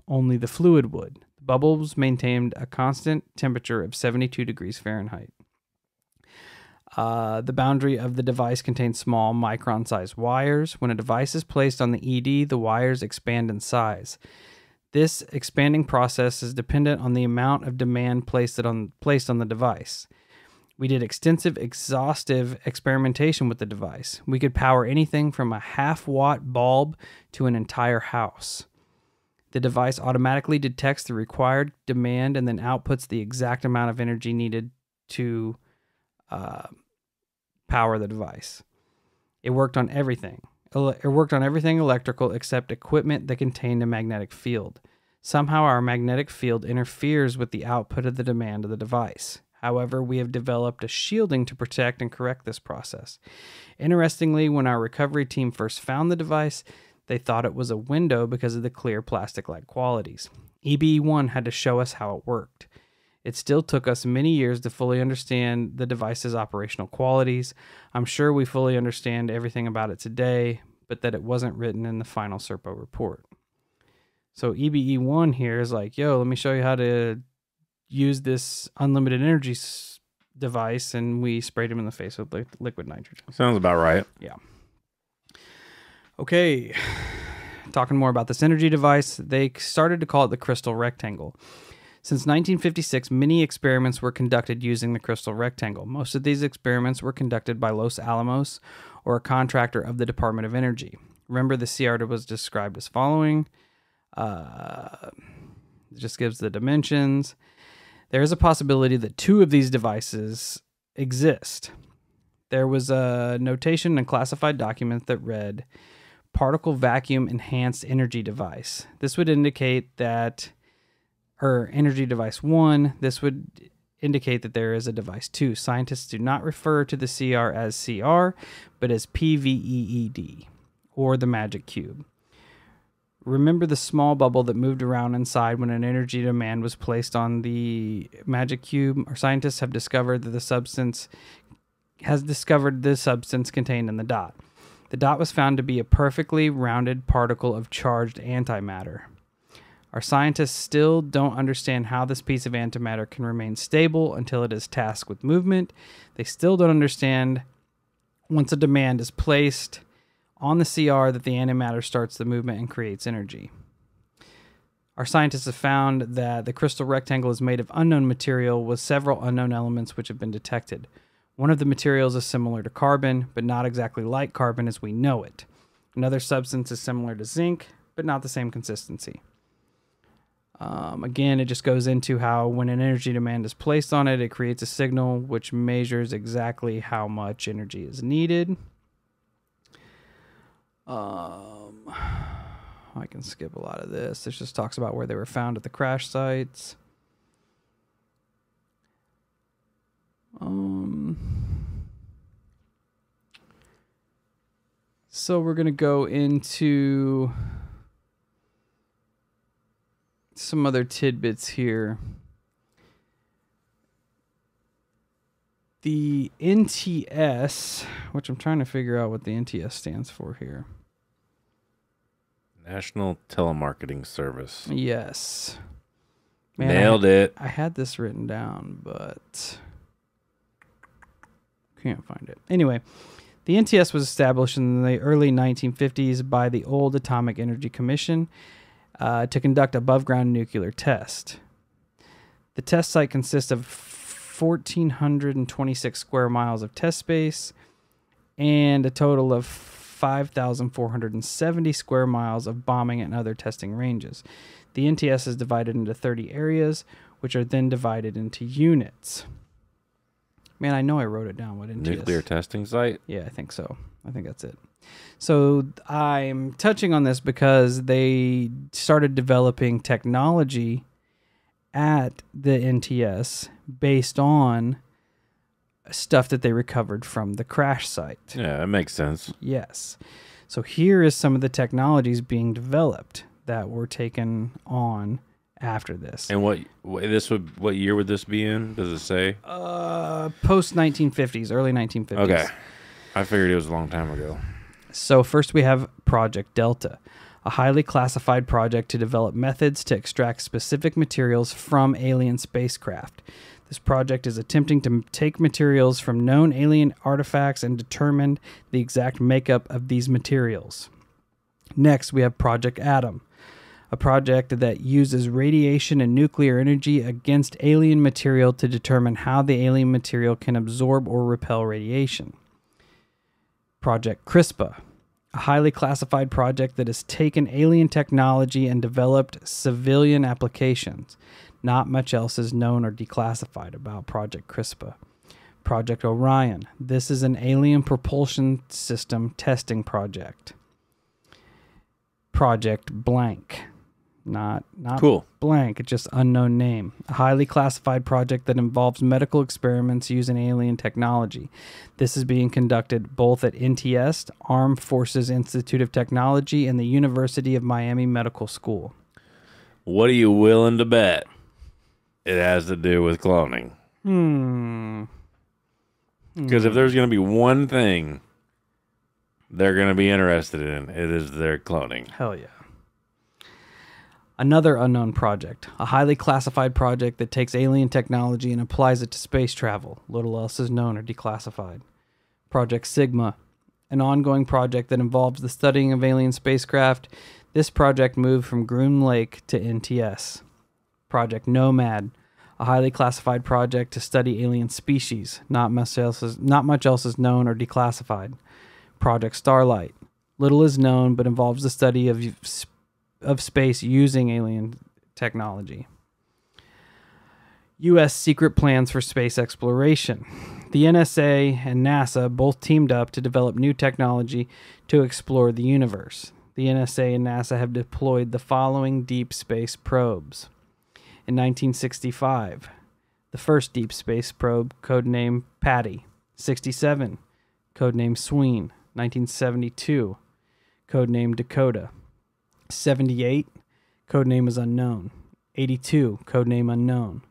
only the fluid would. The bubbles maintained a constant temperature of 72 degrees Fahrenheit. The boundary of the device contains small micron-sized wires. When a device is placed on the ED, the wires expand in size. This expanding process is dependent on the amount of demand placed on the device. We did exhaustive experimentation with the device. We could power anything from a half-watt bulb to an entire house. The device automatically detects the required demand and then outputs the exact amount of energy needed to power the device. It worked on everything. Electrical except equipment that contained a magnetic field. Somehow our magnetic field interferes with the output of the demand of the device. However, we have developed a shielding to protect and correct this process. Interestingly, when our recovery team first found the device, they thought it was a window because of the clear plastic-like qualities. EBE1 had to show us how it worked. It still took us many years to fully understand the device's operational qualities. I'm sure we fully understand everything about it today, but that it wasn't written in the final Serpo report. So EBE1 here is like, yo, let me show you how to use this unlimited energy device, and we sprayed him in the face with liquid nitrogen. Sounds about right. Yeah. Okay, talking more about this energy device, they started to call it the crystal rectangle. Since 1956, many experiments were conducted using the crystal rectangle. Most of these experiments were conducted by Los Alamos, or a contractor of the Department of Energy. Remember, the CR was described as following. It just gives the dimensions. There is a possibility that 2 of these devices exist. There was a notation in a classified document that read, particle vacuum enhanced energy device. This would indicate that, or energy device 1, this would indicate that there is a device 2. Scientists do not refer to the CR as CR, but as PVEED, or the magic cube. Remember the small bubble that moved around inside when an energy demand was placed on the magic cube? Our scientists have discovered that the substance contained in the dot. The dot was found to be a perfectly rounded particle of charged antimatter. Our scientists still don't understand how this piece of antimatter can remain stable until it is tasked with movement. They still don't understand, once a demand is placed on the CR, that the antimatter starts the movement and creates energy. Our scientists have found that the crystal rectangle is made of unknown material with several unknown elements which have been detected. One of the materials is similar to carbon, but not exactly like carbon as we know it. Another substance is similar to zinc, but not the same consistency. Again, it just goes into how when an energy demand is placed on it, it creates a signal which measures exactly how much energy is needed. I can skip a lot of this. This just talks about where they were found at the crash sites. So we're going to go into some other tidbits here. The NTS, which I'm trying to figure out what the NTS stands for here. National Telemarketing Service. Yes. Nailed it. I had this written down, but can't find it. Anyway, the NTS was established in the early 1950s by the Old Atomic Energy Commission to conduct above-ground nuclear test. The test site consists of 1,426 square miles of test space and a total of 5,470 square miles of bombing and other testing ranges. The NTS is divided into 30 areas, which are then divided into units. Man, I know I wrote it down. What NTS? Nuclear testing site? Yeah, I think so. I think that's it. So I'm touching on this because they started developing technology at the NTS based on stuff that they recovered from the crash site. Yeah, that makes sense. Yes. So here is some of the technologies being developed that were taken on after this. And what year would this be in? Does it say? Post 1950s, early 1950s. Okay. I figured it was a long time ago. So first we have Project Delta, a highly classified project to develop methods to extract specific materials from alien spacecraft. This project is attempting to take materials from known alien artifacts and determine the exact makeup of these materials. Next, we have Project Atom, a project that uses radiation and nuclear energy against alien material to determine how the alien material can absorb or repel radiation. Project CRISPA, a highly classified project that has taken alien technology and developed civilian applications. Not much else is known or declassified about Project CRISPA. Project Orion. This is an alien propulsion system testing project. Project Blank. Not cool. Blank, it's just unknown name. A highly classified project that involves medical experiments using alien technology. This is being conducted both at NTS, Armed Forces Institute of Technology, and the University of Miami Medical School. What are you willing to bet it has to do with cloning? Because if there's going to be one thing they're going to be interested in, it is their cloning. Hell yeah. Another unknown project, a highly classified project that takes alien technology and applies it to space travel. Little else is known or declassified. Project Sigma, an ongoing project that involves the studying of alien spacecraft. This project moved from Groom Lake to NTS. Project Nomad, a highly classified project to study alien species. Not much else is known or declassified. Project Starlight, little is known but involves the study of space using alien technology. U.S. secret plans for space exploration. The NSA and NASA both teamed up to develop new technology to explore the universe. The NSA and NASA have deployed the following deep space probes. In 1965, the first deep space probe, codenamed Patty. 67, codenamed Sween. 1972, codenamed Dakota. 78, codename is unknown. 82, codename unknown.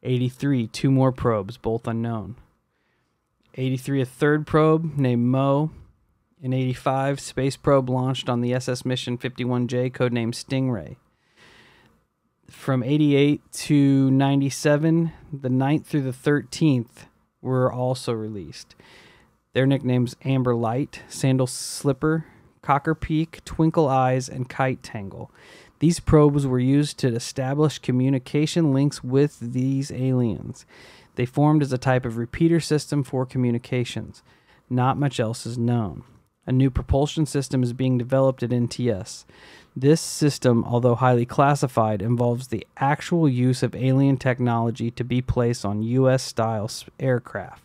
83, two more probes, both unknown. 83, a third probe named Mo. In 85, space probe launched on the SS Mission 51J, codenamed Stingray. From 88 to 97, the 9th through the 13th were also released. Their nicknames Amber Light, Sandal Slipper, Cocker Peak, Twinkle Eyes, and Kite Tangle. These probes were used to establish communication links with these aliens. They formed as a type of repeater system for communications. Not much else is known. A new propulsion system is being developed at NTS. This system, although highly classified, involves the actual use of alien technology to be placed on U.S.-style aircraft.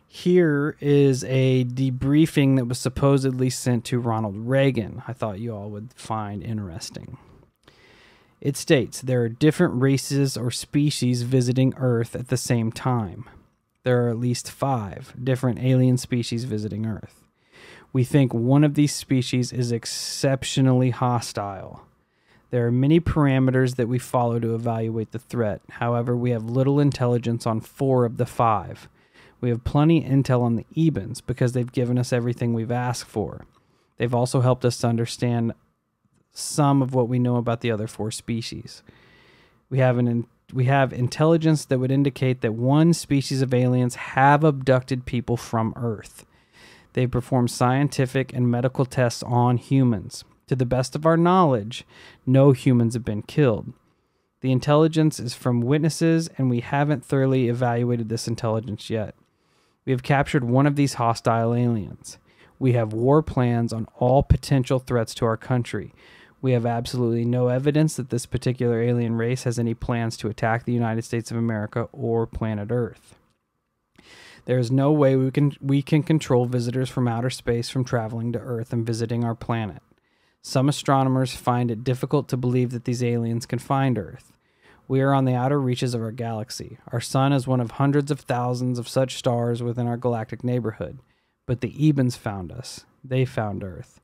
Here is a debriefing that was supposedly sent to Ronald Reagan. I thought you all would find interesting. It states, there are different races or species visiting Earth at the same time. There are at least 5 different alien species visiting Earth. We think one of these species is exceptionally hostile. There are many parameters that we follow to evaluate the threat. However, we have little intelligence on 4 of the 5. We have plenty intel on the EBENs because they've given us everything we've asked for. They've also helped us to understand some of what we know about the other 4 species. We have intelligence that would indicate that one species of aliens have abducted people from Earth. They performed scientific and medical tests on humans. To the best of our knowledge, no humans have been killed. The intelligence is from witnesses, and we haven't thoroughly evaluated this intelligence yet. We have captured one of these hostile aliens. We have war plans on all potential threats to our country. We have absolutely no evidence that this particular alien race has any plans to attack the United States of America or planet Earth. There is no way we can control visitors from outer space from traveling to Earth and visiting our planet. Some astronomers find it difficult to believe that these aliens can find Earth. We are on the outer reaches of our galaxy. Our sun is one of hundreds of thousands of such stars within our galactic neighborhood. But the EBENs found us. They found Earth.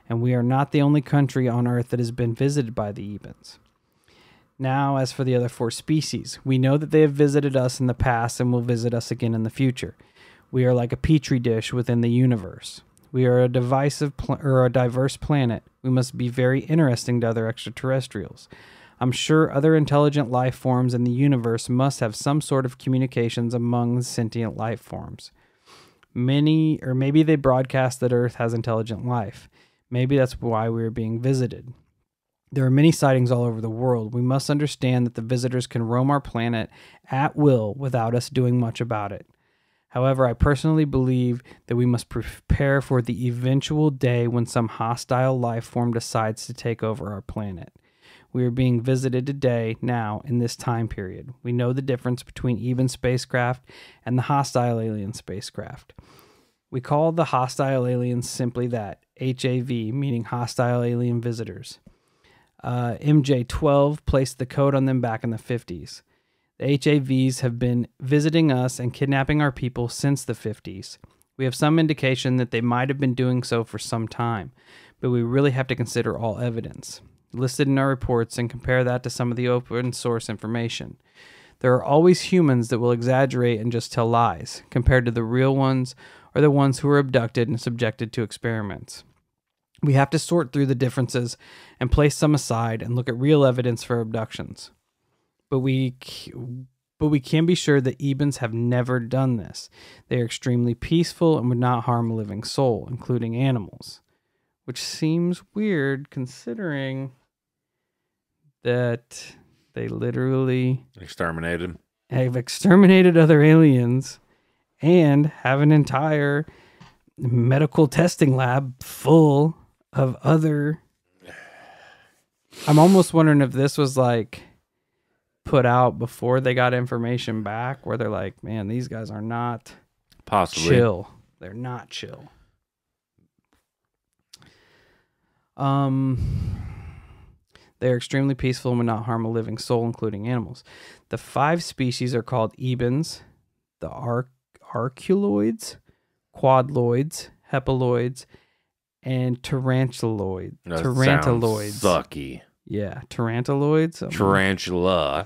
And we are not the only country on Earth that has been visited by the EBENs. Now, as for the other 4 species, we know that they have visited us in the past and will visit us again in the future. We are like a petri dish within the universe. We are a diverse planet. We must be very interesting to other extraterrestrials. I'm sure other intelligent life forms in the universe must have some sort of communications among sentient life forms. Maybe they broadcast that Earth has intelligent life. Maybe that's why we are being visited. There are many sightings all over the world. We must understand that the visitors can roam our planet at will without us doing much about it. However, I personally believe that we must prepare for the eventual day when some hostile life form decides to take over our planet. We are being visited today, now, in this time period. We know the difference between EBEN spacecraft and the hostile alien spacecraft. We call the hostile aliens simply that, HAV, meaning hostile alien visitors. MJ-12 placed the code on them back in the 50s. The HAVs have been visiting us and kidnapping our people since the 50s. We have some indication that they might have been doing so for some time, but we really have to consider all evidence listed in our reports and compare that to some of the open source information. There are always humans that will exaggerate and just tell lies, compared to the real ones or the ones who were abducted and subjected to experiments. We have to sort through the differences and place some aside and look at real evidence for abductions. But we can be sure that EBENs have never done this. They are extremely peaceful and would not harm a living soul, including animals. Which seems weird considering that they literally have exterminated other aliens and have an entire medical testing lab full of other... I'm almost wondering if this was like put out before they got information back, where they're like, man, these guys are not chill. They're not chill. They are extremely peaceful and would not harm a living soul, including animals. The 5 species are called EBENs, the arculoids, quadloids, hepaloids, and tarantuloids. That Tarantuloids. Sounds sucky. Yeah, tarantuloids. Tarantula.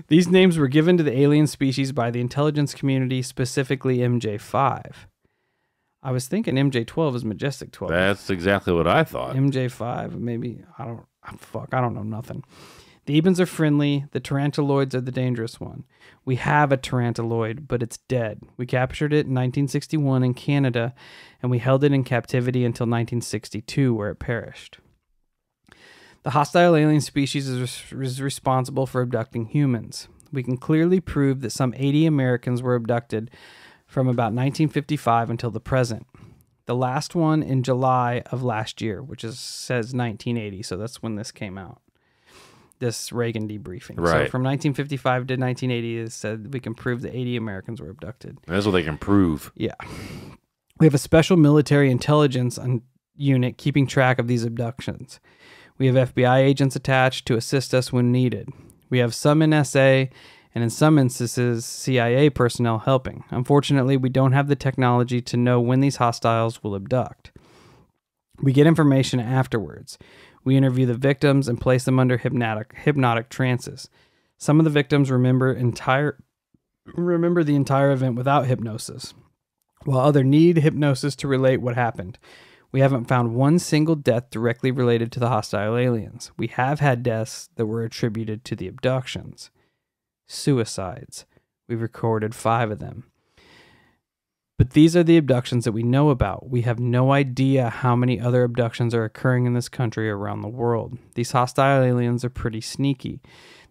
These names were given to the alien species by the intelligence community, specifically MJ5. I was thinking MJ12 is Majestic 12. That's exactly what I thought. MJ5, maybe, I don't know nothing. The EBENs are friendly. The tarantuloids are the dangerous one. We have a tarantuloid, but it's dead. We captured it in 1961 in Canada, and we held it in captivity until 1962, where it perished. The hostile alien species is responsible for abducting humans. We can clearly prove that some 80 Americans were abducted from about 1955 until the present. The last one in July of last year, which says 1980, so that's when this came out. This Reagan debriefing. Right. So from 1955 to 1980, it said we can prove that 80 Americans were abducted. That's what they can prove. Yeah. We have a special military intelligence unit keeping track of these abductions. We have FBI agents attached to assist us when needed. We have some NSA and in some instances CIA personnel helping. Unfortunately, we don't have the technology to know when these hostiles will abduct. We get information afterwards. We interview the victims and place them under hypnotic trances. Some of the victims remember the entire event without hypnosis, while others need hypnosis to relate what happened. We haven't found one single death directly related to the hostile aliens. We have had deaths that were attributed to the abductions. Suicides. We've recorded 5 of them. But these are the abductions that we know about. We have no idea how many other abductions are occurring in this country or around the world. These hostile aliens are pretty sneaky.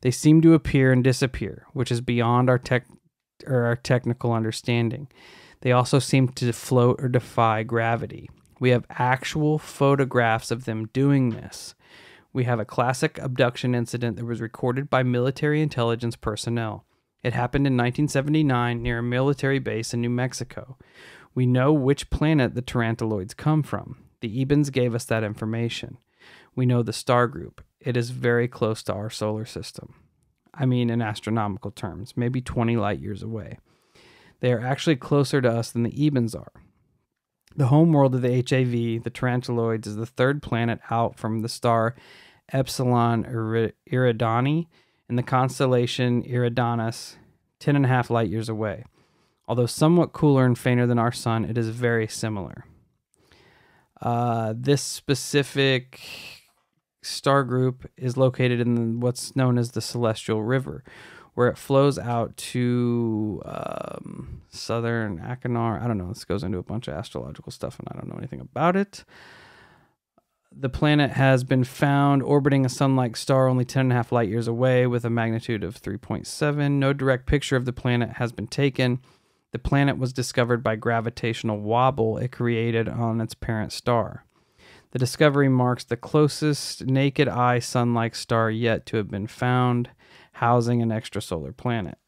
They seem to appear and disappear, which is beyond our technical understanding. They also seem to float or defy gravity. We have actual photographs of them doing this. We have a classic abduction incident that was recorded by military intelligence personnel. It happened in 1979 near a military base in New Mexico. We know which planet the tarantuloids come from. The EBENs gave us that information. We know the star group. It is very close to our solar system. I mean, in astronomical terms, maybe 20 light years away. They are actually closer to us than the EBENs are. The home world of the HAV, the tarantuloids, is the 3rd planet out from the star Epsilon Eridani in the constellation Eridanus, 10.5 light years away. Although somewhat cooler and fainter than our sun, it is very similar. This specific star group is located in what's known as the Celestial River, where it flows out to southern Achenar. I don't know. This goes into a bunch of astrological stuff, and I don't know anything about it. The planet has been found orbiting a sun-like star only 10.5 light years away with a magnitude of 3.7. No direct picture of the planet has been taken. The planet was discovered by gravitational wobble it created on its parent star. The discovery marks the closest naked-eye sun-like star yet to have been found, housing an extrasolar planet.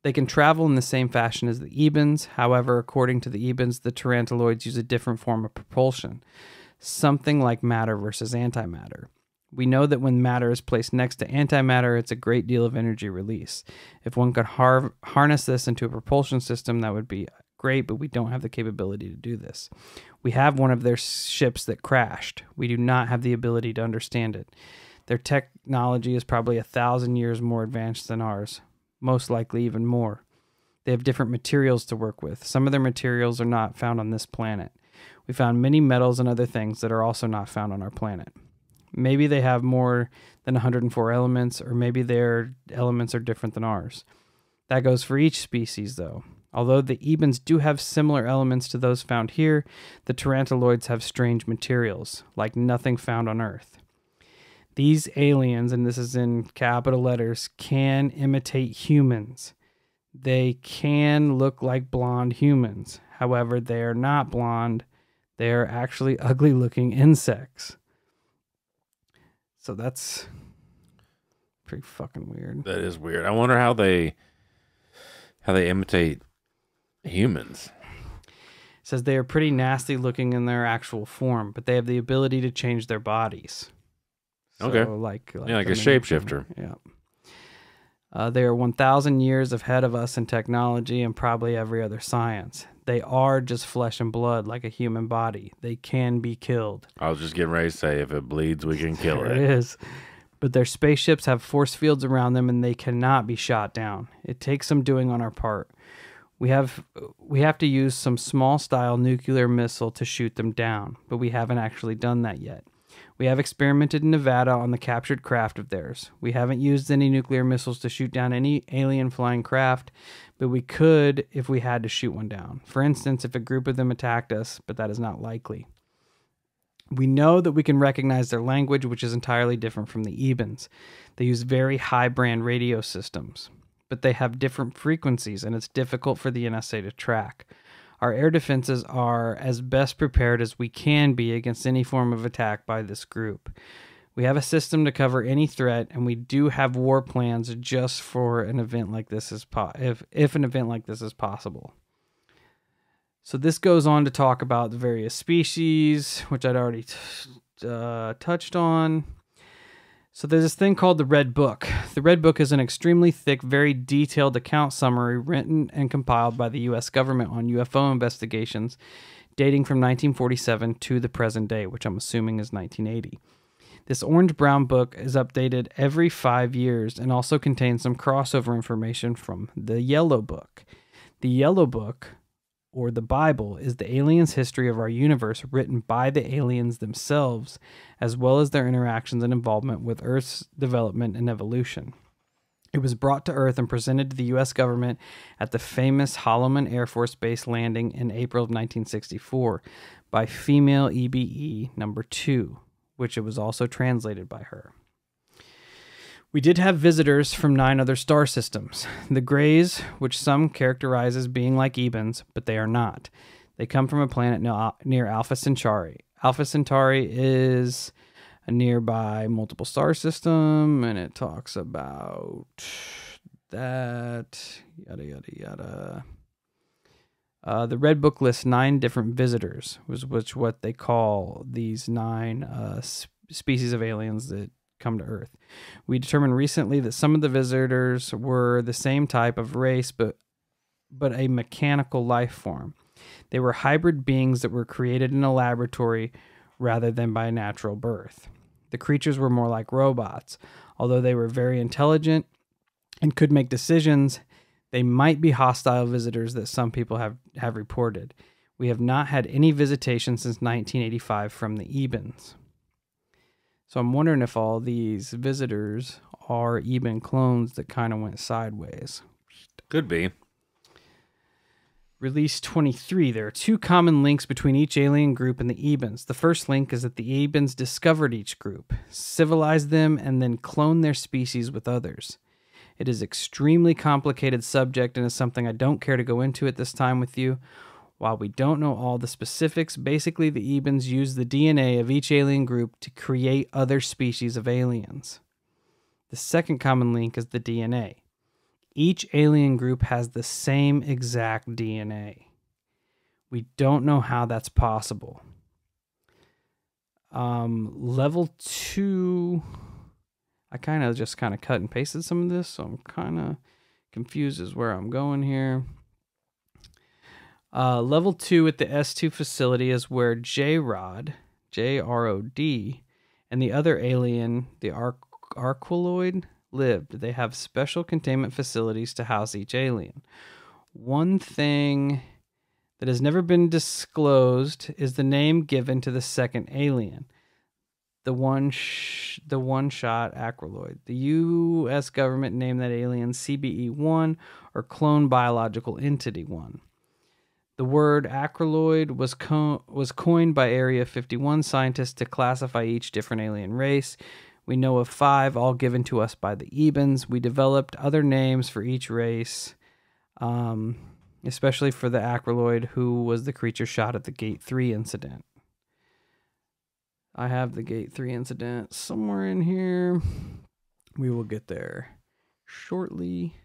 They can travel in the same fashion as the EBENs. However, according to the EBENs, the tarantuloids use a different form of propulsion, something like matter versus antimatter. We know that when matter is placed next to antimatter, it's a great deal of energy release. If one could harness this into a propulsion system, that would be great, but we don't have the capability to do this. We have one of their ships that crashed. We do not have the ability to understand it. Their technology is probably 1,000 years more advanced than ours. Most likely even more. They have different materials to work with. Some of their materials are not found on this planet. We found many metals and other things that are also not found on our planet. Maybe they have more than 104 elements, or maybe their elements are different than ours. That goes for each species, though. Although the EBENs do have similar elements to those found here, the tarantuloids have strange materials, like nothing found on Earth. These aliens, and this is in capital letters, can imitate humans. They can look like blonde humans. However, they are not blonde. They are actually ugly-looking insects. So that's pretty fucking weird. That is weird. I wonder how they imitate humans. It says they are pretty nasty looking in their actual form, but they have the ability to change their bodies. So, okay. Like a shapeshifter. Yeah. They are 1,000 years ahead of us in technology and probably every other science. They are just flesh and blood like a human body. They can be killed. I was just getting ready to say, if it bleeds, we can kill it. It is. But their spaceships have force fields around them and they cannot be shot down. It takes some doing on our part. We have to use some small-style nuclear missile to shoot them down, but we haven't actually done that yet. We have experimented in Nevada on the captured craft of theirs. We haven't used any nuclear missiles to shoot down any alien flying craft, but we could if we had to shoot one down. For instance, if a group of them attacked us, but that is not likely. We know that we can recognize their language, which is entirely different from the EBENs. They use very high-brand radio systems, but they have different frequencies, and it's difficult for the NSA to track. Our air defenses are as best prepared as we can be against any form of attack by this group. We have a system to cover any threat, and we do have war plans just for an event like this if an event like this is possible. So this goes on to talk about the various species, which I'd already touched on. So there's this thing called the Red Book. The Red Book is an extremely thick, very detailed account summary written and compiled by the U.S. government on UFO investigations dating from 1947 to the present day, which I'm assuming is 1980. This orange-brown book is updated every 5 years and also contains some crossover information from the Yellow Book. The Yellow Book, or the Bible, is the aliens' history of our universe written by the aliens themselves, as well as their interactions and involvement with Earth's development and evolution. It was brought to Earth and presented to the U.S. government at the famous Holloman Air Force Base landing in April of 1964 by female EBE number 2, which it was also translated by her. We did have visitors from 9 other star systems. The Greys, which some characterize as being like EBENs, but they are not. They come from a planet near Alpha Centauri. Alpha Centauri is a nearby multiple star system, and it talks about that, yada, yada, yada. The Red Book lists 9 different visitors, which what they call these 9 species of aliens that come to Earth. We determined recently that some of the visitors were the same type of race, but a mechanical life form. They were hybrid beings that were created in a laboratory rather than by natural birth. The creatures were more like robots. Although they were very intelligent and could make decisions, they might be hostile visitors that some people have reported. We have not had any visitation since 1985 from the EBENs. So I'm wondering if all these visitors are EBEN clones that kind of went sideways. Could be. Release 23. There are 2 common links between each alien group and the EBENs. The first link is that the EBENs discovered each group, civilized them, and then cloned their species with others. It is an extremely complicated subject and is something I don't care to go into at this time with you. While we don't know all the specifics, basically the EBENs use the DNA of each alien group to create other species of aliens. The second common link is the DNA. Each alien group has the same exact DNA. We don't know how that's possible. Level 2, I kind of cut and pasted some of this, so I'm kind of confused as where I'm going here. Level 2 at the S2 facility is where J-Rod, J-R-O-D, and the other alien, the Arquilloid, lived. They have special containment facilities to house each alien. One thing that has never been disclosed is the name given to the second alien, the one-shot Acryloid. The U.S. government named that alien CBE-1, or Clone Biological Entity 1. The word acryloid was coined by Area 51 scientists to classify each different alien race. We know of 5, all given to us by the EBENs. We developed other names for each race, especially for the acryloid, who was the creature shot at the Gate 3 incident. I have the Gate 3 incident somewhere in here. We will get there shortly.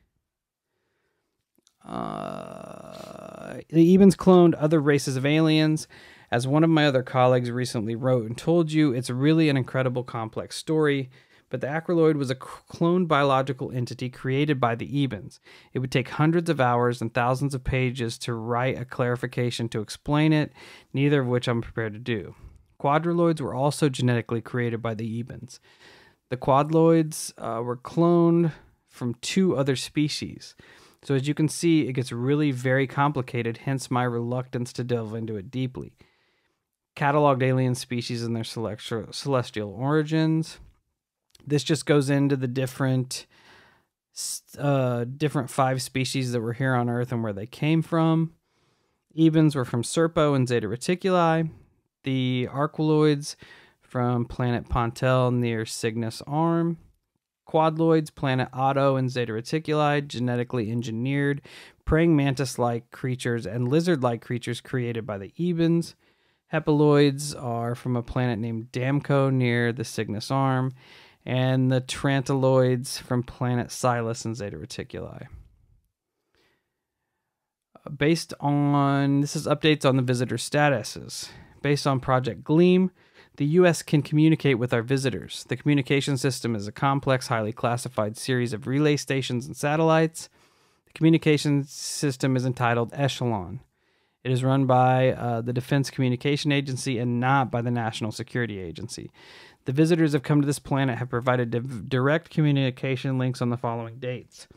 The EBENs cloned other races of aliens. As one of my other colleagues recently wrote and told you, it's really an incredible complex story, but the acryloid was a cloned biological entity created by the EBENs. It would take hundreds of hours and thousands of pages to write a clarification to explain it, neither of which I'm prepared to do. Quadriloids were also genetically created by the EBENs. The quadriloids were cloned from 2 other species. So as you can see, it gets really very complicated, hence my reluctance to delve into it deeply. Cataloged alien species and their celestial origins. This just goes into the different 5 species that were here on Earth and where they came from. EBENs were from Serpo and Zeta Reticuli. The Arqueoloids from planet Pontel near Cygnus Arm. Quadloids, planet Otto and Zeta Reticuli, genetically engineered, praying mantis-like creatures and lizard-like creatures created by the EBENs. Hepaloids are from a planet named Damco near the Cygnus Arm, and the Tarantaloids from planet Silas and Zeta Reticuli. This is updates on the visitor statuses. Based on Project Gleam, the U.S. can communicate with our visitors. The communication system is a complex, highly classified series of relay stations and satellites. The communication system is entitled Echelon. It is run by the Defense Communication Agency and not by the National Security Agency. The visitors have come to this planet have provided direct communication links on the following dates.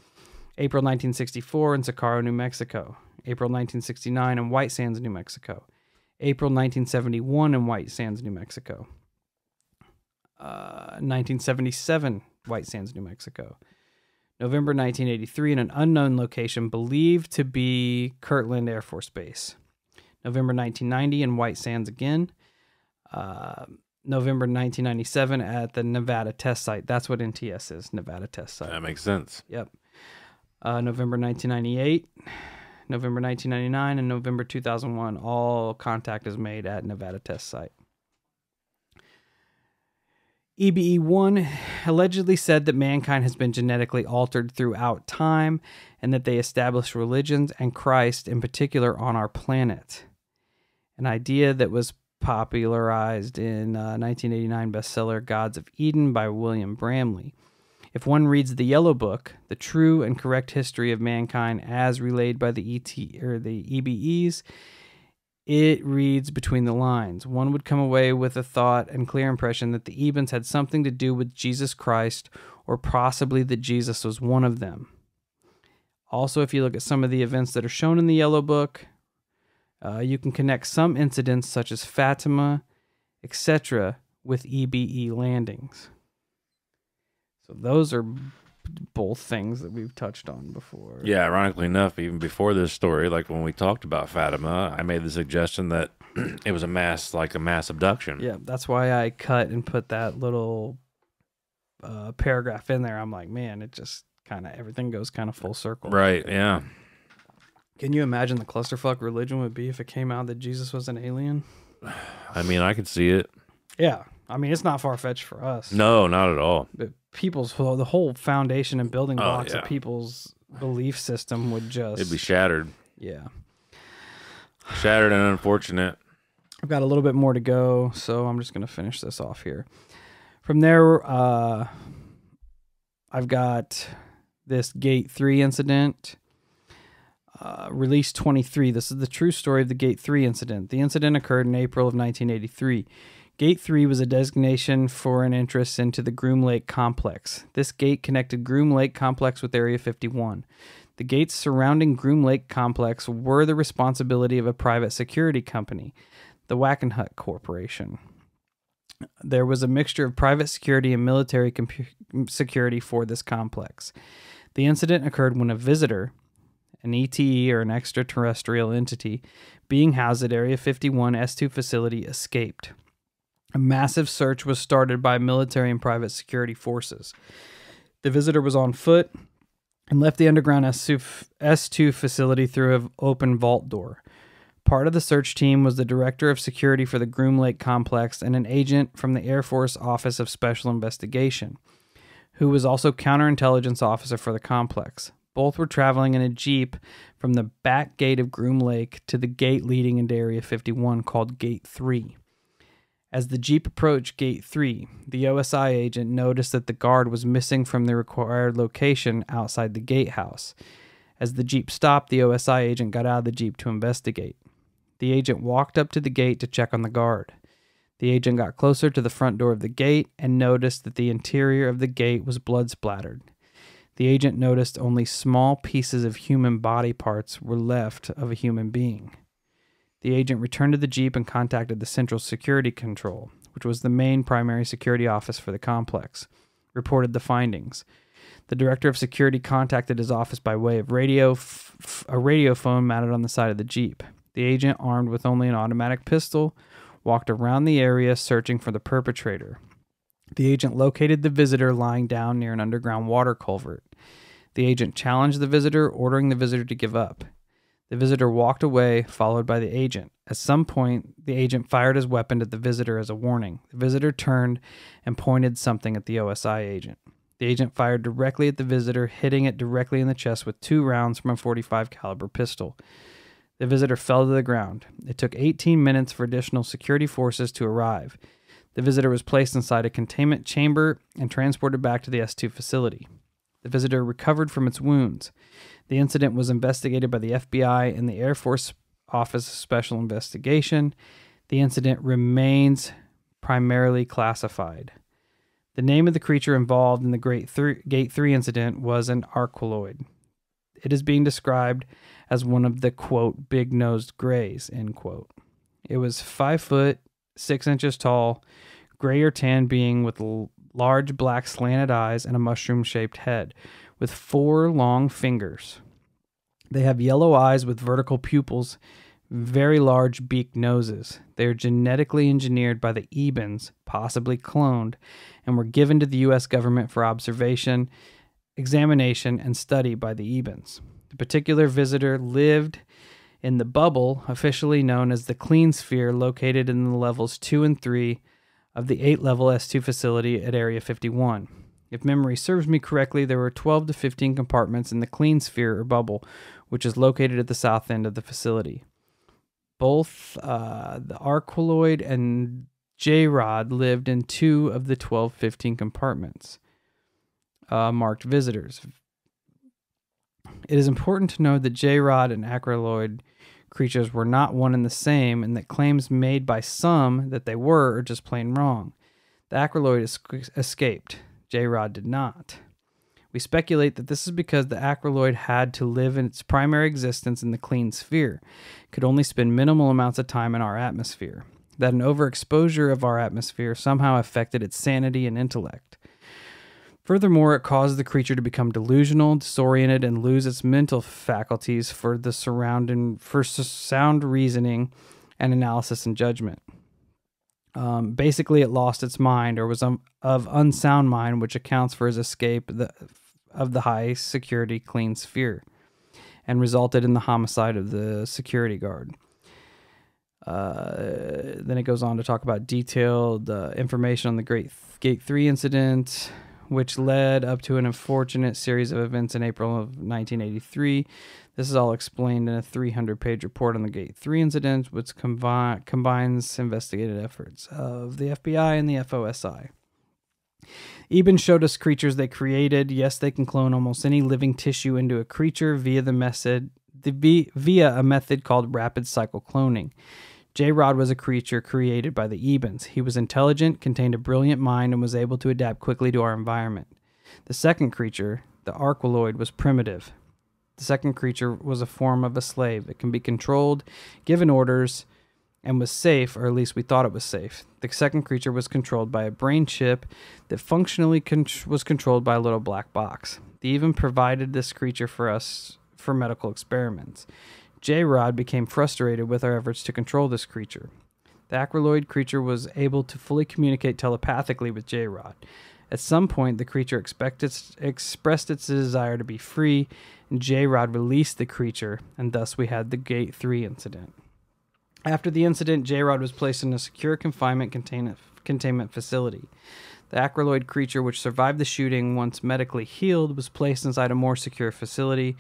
April 1964 in Socorro, New Mexico. April 1969 in White Sands, New Mexico. April 1971 in White Sands, New Mexico. 1977, White Sands, New Mexico. November 1983 in an unknown location believed to be Kirtland Air Force Base. November 1990 in White Sands again. November 1997 at the Nevada Test Site. That's what NTS is, Nevada Test Site. That makes sense. Yep. November 1998, November 1999, and November 2001. All contact is made at Nevada Test Site. EBE-1 allegedly said that mankind has been genetically altered throughout time and that they established religions and Christ in particular on our planet. An idea that was popularized in 1989 bestseller Gods of Eden by William Bramley. If one reads the Yellow Book, the true and correct history of mankind as relayed by the EBEs, it reads between the lines. One would come away with a thought and clear impression that the EBENs had something to do with Jesus Christ, or possibly that Jesus was one of them. Also, if you look at some of the events that are shown in the Yellow Book, you can connect some incidents such as Fatima, etc., with EBE landings. So those are both things that we've touched on before. Yeah, ironically enough, even before this story, like when we talked about Fatima, I made the suggestion that it was a mass abduction. Yeah, that's why I cut and put that little paragraph in there. I'm like, man, it just kind of, everything goes kind of full circle. Right, yeah. Can you imagine the clusterfuck religion would be if it came out that Jesus was an alien? I mean, I could see it. Yeah. I mean, it's not far-fetched for us. No, not at all. But the whole foundation and building blocks of people's belief system would just... It'd be shattered. Yeah. Shattered and unfortunate. I've got a little bit more to go, so I'm just going to finish this off here. From there, I've got this Gate 3 incident. Release 23. This is the true story of the Gate 3 incident. The incident occurred in April of 1983. Gate 3 was a designation for an entrance into the Groom Lake Complex. This gate connected Groom Lake Complex with Area 51. The gates surrounding Groom Lake Complex were the responsibility of a private security company, the Wackenhut Corporation. There was a mixture of private security and military security for this complex. The incident occurred when a visitor, an ETE or an extraterrestrial entity, being housed at Area 51 S2 facility, escaped. A massive search was started by military and private security forces. The visitor was on foot and left the underground S2 facility through an open vault door. Part of the search team was the director of security for the Groom Lake Complex and an agent from the Air Force Office of Special Investigation, who was also counterintelligence officer for the complex. Both were traveling in a Jeep from the back gate of Groom Lake to the gate leading into Area 51 called Gate 3. As the Jeep approached Gate 3, the OSI agent noticed that the guard was missing from the required location outside the gatehouse. As the Jeep stopped, the OSI agent got out of the Jeep to investigate. The agent walked up to the gate to check on the guard. The agent got closer to the front door of the gate and noticed that the interior of the gate was blood splattered. The agent noticed only small pieces of human body parts were left of a human being. The agent returned to the Jeep and contacted the Central Security Control, which was the main primary security office for the complex, reported the findings. The director of security contacted his office by way of a radio phone mounted on the side of the Jeep. The agent, armed with only an automatic pistol, walked around the area searching for the perpetrator. The agent located the visitor lying down near an underground water culvert. The agent challenged the visitor, ordering the visitor to give up. The visitor walked away, followed by the agent. At some point, the agent fired his weapon at the visitor as a warning. The visitor turned and pointed something at the OSI agent. The agent fired directly at the visitor, hitting it directly in the chest with 2 rounds from a .45 caliber pistol. The visitor fell to the ground. It took 18 minutes for additional security forces to arrive. The visitor was placed inside a containment chamber and transported back to the S2 facility. The visitor recovered from its wounds. The incident was investigated by the FBI and the Air Force Office of Special Investigation. The incident remains primarily classified. The name of the creature involved in the Gate 3 incident was an arqualoid. It is being described as one of the, quote, big-nosed grays, end quote. It was 5 foot, 6 inches tall, gray or tan being with large black slanted eyes and a mushroom-shaped head, with 4 long fingers. They have yellow eyes with vertical pupils, very large beaked noses. They are genetically engineered by the EBENs, possibly cloned, and were given to the U.S. government for observation, examination, and study by the EBENs. The particular visitor lived in the bubble, officially known as the clean sphere, located in the levels 2 and 3 of the 8-level S2 facility at Area 51. If memory serves me correctly, there were 12 to 15 compartments in the clean sphere or bubble, which is located at the south end of the facility. Both the arqualoid and J-Rod lived in 2 of the 12-15 compartments marked visitors. It is important to note that J-Rod and arqualoid creatures were not one and the same, and that claims made by some that they were are just plain wrong. The arqualoid escaped. J-Rod did not. We speculate that this is because the arqualoid had to live in its primary existence in the clean sphere, could only spend minimal amounts of time in our atmosphere, that an overexposure of our atmosphere somehow affected its sanity and intellect. Furthermore, it caused the creature to become delusional, disoriented, and lose its mental faculties for sound reasoning and analysis and judgment. Basically, it lost its mind, or was of unsound mind, which accounts for his escape of the high security clean sphere, and resulted in the homicide of the security guard. Then it goes on to talk about detailed information on the Gate 3 incident, which led up to an unfortunate series of events in April of 1983. This is all explained in a 300-page report on the Gate 3 incident, which combines investigative efforts of the FBI and the FOSI. EBEN showed us creatures they created. Yes, they can clone almost any living tissue into a creature via a method called rapid cycle cloning. J-Rod was a creature created by the EBENs. He was intelligent, contained a brilliant mind, and was able to adapt quickly to our environment. The second creature, the arqualoid, was primitive. The second creature was a form of a slave. It can be controlled, given orders, and was safe, or at least we thought it was safe. The second creature was controlled by a brain chip that functionally was controlled by a little black box. They even provided this creature for us for medical experiments. J-Rod became frustrated with our efforts to control this creature. The arqualoid creature was able to fully communicate telepathically with J-Rod. At some point, the creature expressed its desire to be free, and J-Rod released the creature, and thus we had the Gate 3 incident. After the incident, J-Rod was placed in a secure confinement containment facility. The arqualoid creature, which survived the shooting once medically healed, was placed inside a more secure facility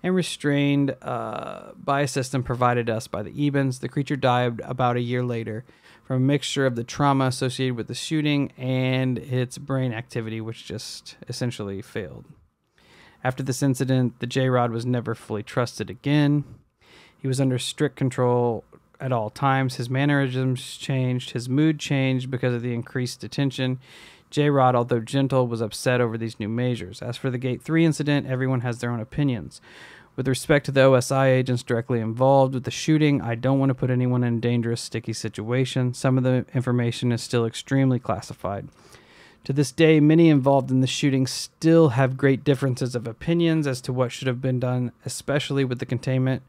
and restrained by a system provided us by the EBENs. The creature died about a year later from a mixture of the trauma associated with the shooting and its brain activity, which just essentially failed. After this incident, the J-Rod was never fully trusted again. He was under strict control at all times. His mannerisms changed. His mood changed because of the increased attention. J-Rod, although gentle, was upset over these new measures. As for the Gate 3 incident, everyone has their own opinions. With respect to the OSI agents directly involved with the shooting, I don't want to put anyone in a dangerous, sticky situation. Some of the information is still extremely classified. To this day, many involved in the shooting still have great differences of opinions as to what should have been done, especially with the containment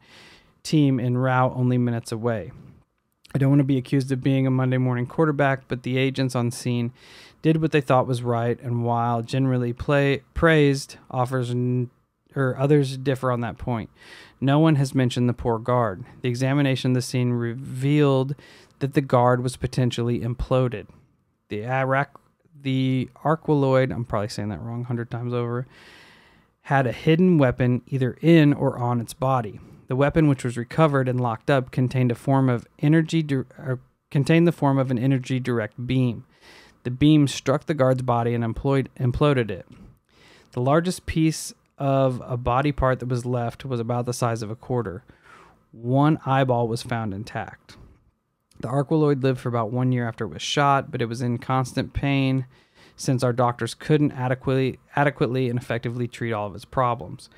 team en route only minutes away. I don't want to be accused of being a Monday morning quarterback, but the agents on scene did what they thought was right, and while generally praised, others differ on that point. No one has mentioned the poor guard. The examination of the scene revealed that the guard was potentially imploded. The Arqualoid, I'm probably saying that wrong 100 times over, had a hidden weapon either in or on its body. The weapon, which was recovered and locked up, contained the form of an energy direct beam. The beam struck the guard's body and imploded it. The largest piece of a body part that was left was about the size of a quarter. One eyeball was found intact. The Arqualoid lived for about 1 year after it was shot, but it was in constant pain since our doctors couldn't adequately and effectively treat all of its problems.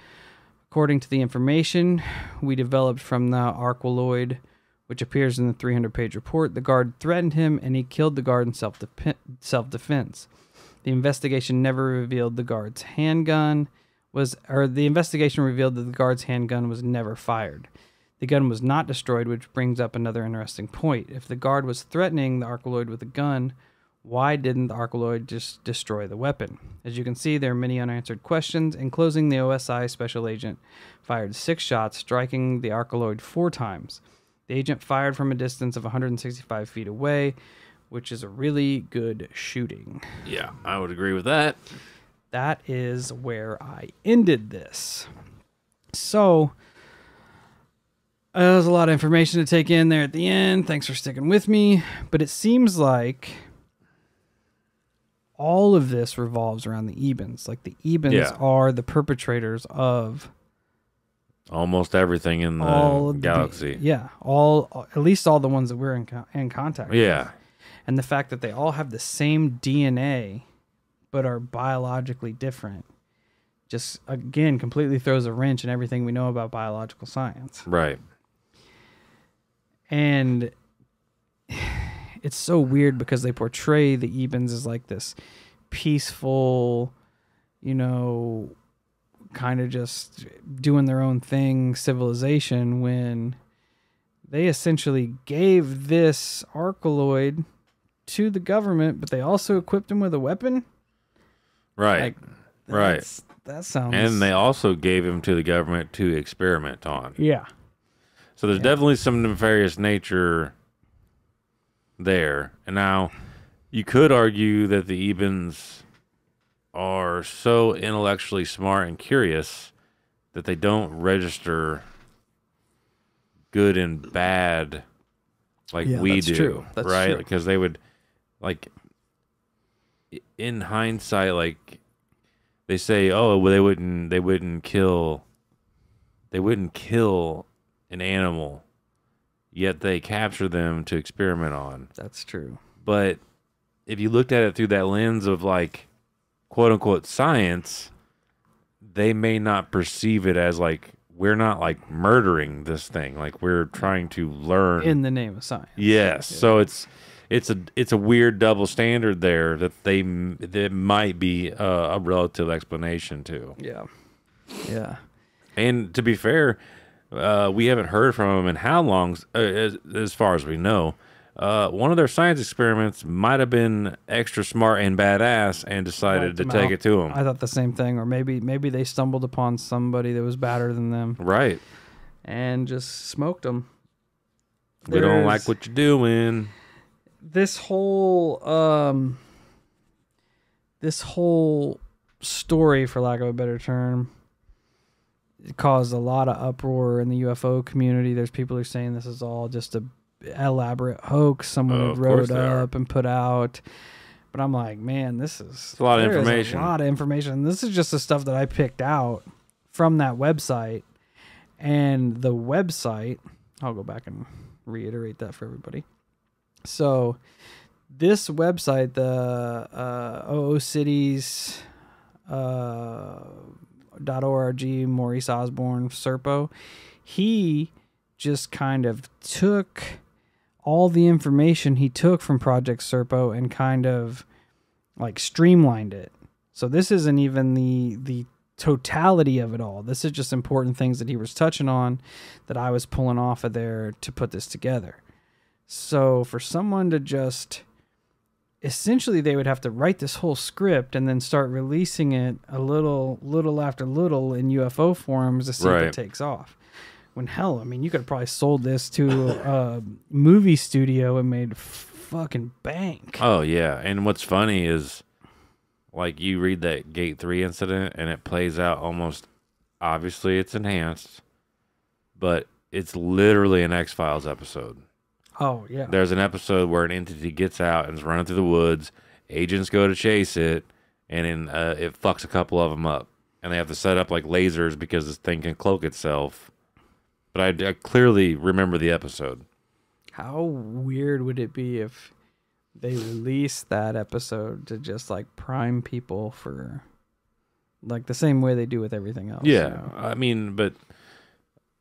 According to the information we developed from the Arqualoid, which appears in the 300-page report, the guard threatened him and he killed the guard in self-defense. The investigation never revealed the guard's handgun the investigation revealed that the guard's handgun was never fired. The gun was not destroyed, which brings up another interesting point. If the guard was threatening the Arqualoid with a gun, why didn't the Arqualoid just destroy the weapon? As you can see, there are many unanswered questions. In closing, the OSI special agent fired 6 shots, striking the Arqualoid 4 times. The agent fired from a distance of 165 feet away, which is a really good shooting. Yeah, I would agree with that. That is where I ended this. So, there's a lot of information to take in there at the end. Thanks for sticking with me. But it seems like all of this revolves around the EBENs. Like the EBENs are the perpetrators of almost everything in the galaxy. At least all the ones that we're in contact with. Yeah. And the fact that they all have the same DNA but are biologically different just, again, completely throws a wrench in everything we know about biological science. Right. And it's so weird because they portray the EBENs as like this peaceful, kind of just doing their own thing civilization, when they essentially gave this Arqualoid to the government, but they also equipped him with a weapon. Right. Right. That sounds... And they also gave him to the government to experiment on. Yeah. So there's definitely some nefarious nature there. And now, you could argue that the EBENs are so intellectually smart and curious that they don't register good and bad like we do. True. That's right? true. Because they would, like, in hindsight, like, they say, oh, well, they wouldn't kill an animal, yet they capture them to experiment on. That's true. But if you looked at it through that lens of, like, quote unquote science, they may not perceive it as, like, we're not, like, murdering this thing, like, we're trying to learn in the name of science. Yes. Yeah. So it's a weird double standard there that there might be a relative explanation to. Yeah. And to be fair, we haven't heard from them in how long, as far as we know. One of their science experiments might have been extra smart and badass and decided to take it to them. I thought the same thing. Or maybe they stumbled upon somebody that was badder than them. Right. And just smoked them. We don't like what you're doing. This whole story, for lack of a better term, caused a lot of uproar in the UFO community. There's people who are saying this is all just a elaborate hoax someone had wrote up and put out. But I'm like, man, it's a lot of information. A lot of information. This is just the stuff that I picked out from that website. And the website, I'll go back and reiterate that for everybody. So this website, the OOCities .org, Maurice Osborne, Serpo, he just kind of took all the information he took from Project Serpo and kind of like streamlined it. So this isn't even the totality of it all. This is just important things that he was touching on that I was pulling off of there to put this together. So for someone to just, essentially they would have to write this whole script and then start releasing it a little after little in UFO forums to see if it takes off. When hell, I mean, you could have probably sold this to a movie studio and made fucking bank. Oh yeah. And what's funny is, like, you read that Gate 3 incident and it plays out almost, obviously it's enhanced, but it's literally an X-Files episode. Oh, yeah. There's an episode where an entity gets out and is running through the woods. Agents go to chase it, and then it fucks a couple of them up. And they have to set up like lasers because this thing can cloak itself. But I clearly remember the episode. How weird would it be if they released that episode to just like prime people for like the same way they do with everything else? Yeah, you know? I mean, but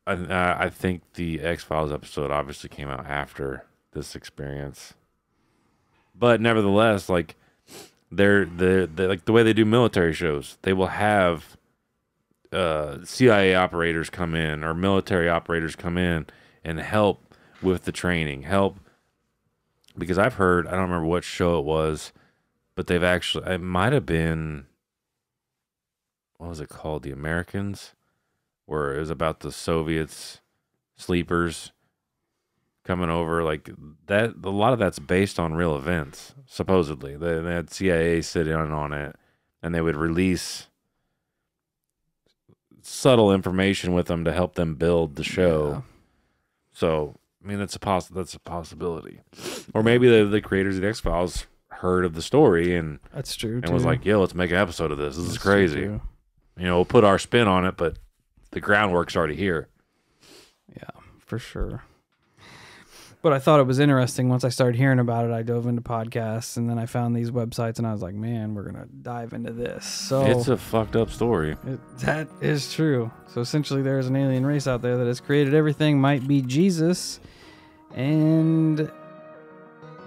I think the X-Files episode obviously came out after this experience. But nevertheless, like they're like the way they do military shows, they will have CIA operators come in or military operators come in and help with the training, because I've heard, I don't remember what show it was, but they've actually, it might have been, what was it called? The Americans, where it was about the Soviets, sleepers coming over, like that. A lot of that's based on real events, supposedly. They had CIA sit in on it, and they would release subtle information with them to help them build the show. Yeah. So, I mean, that's a possibility. Or maybe the creators of the X-Files heard of the story and that's true, and was like, "Yo, let's make an episode of this. This is crazy. You know, we'll put our spin on it, but the groundwork's already here." Yeah, for sure. But I thought it was interesting. Once I started hearing about it, I dove into podcasts, and then I found these websites, and I was like, man, we're going to dive into this. So it's a fucked up story. That is true. So essentially there's an alien race out there that has created everything, might be Jesus, and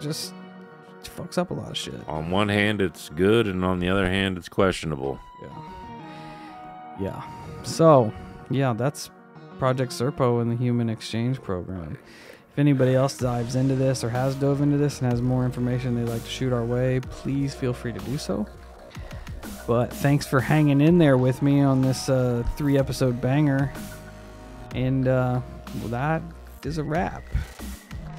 just fucks up a lot of shit. On one hand, it's good, and on the other hand, it's questionable. Yeah. So, yeah, that's Project Serpo and the Human Exchange Program. If anybody else dives into this or has dove into this and has more information they'd like to shoot our way, please feel free to do so. But thanks for hanging in there with me on this 3-episode banger. And well, that is a wrap.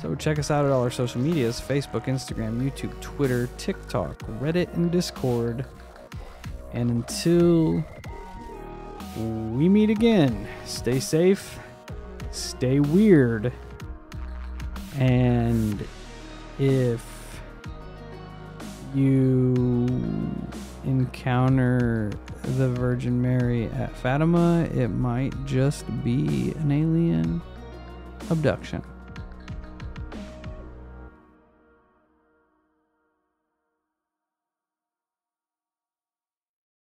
So check us out at all our social medias: Facebook, Instagram, YouTube, Twitter, TikTok, Reddit, and Discord. And until we meet again, stay safe, stay weird. And if you encounter the Virgin Mary at Fatima, it might just be an alien abduction.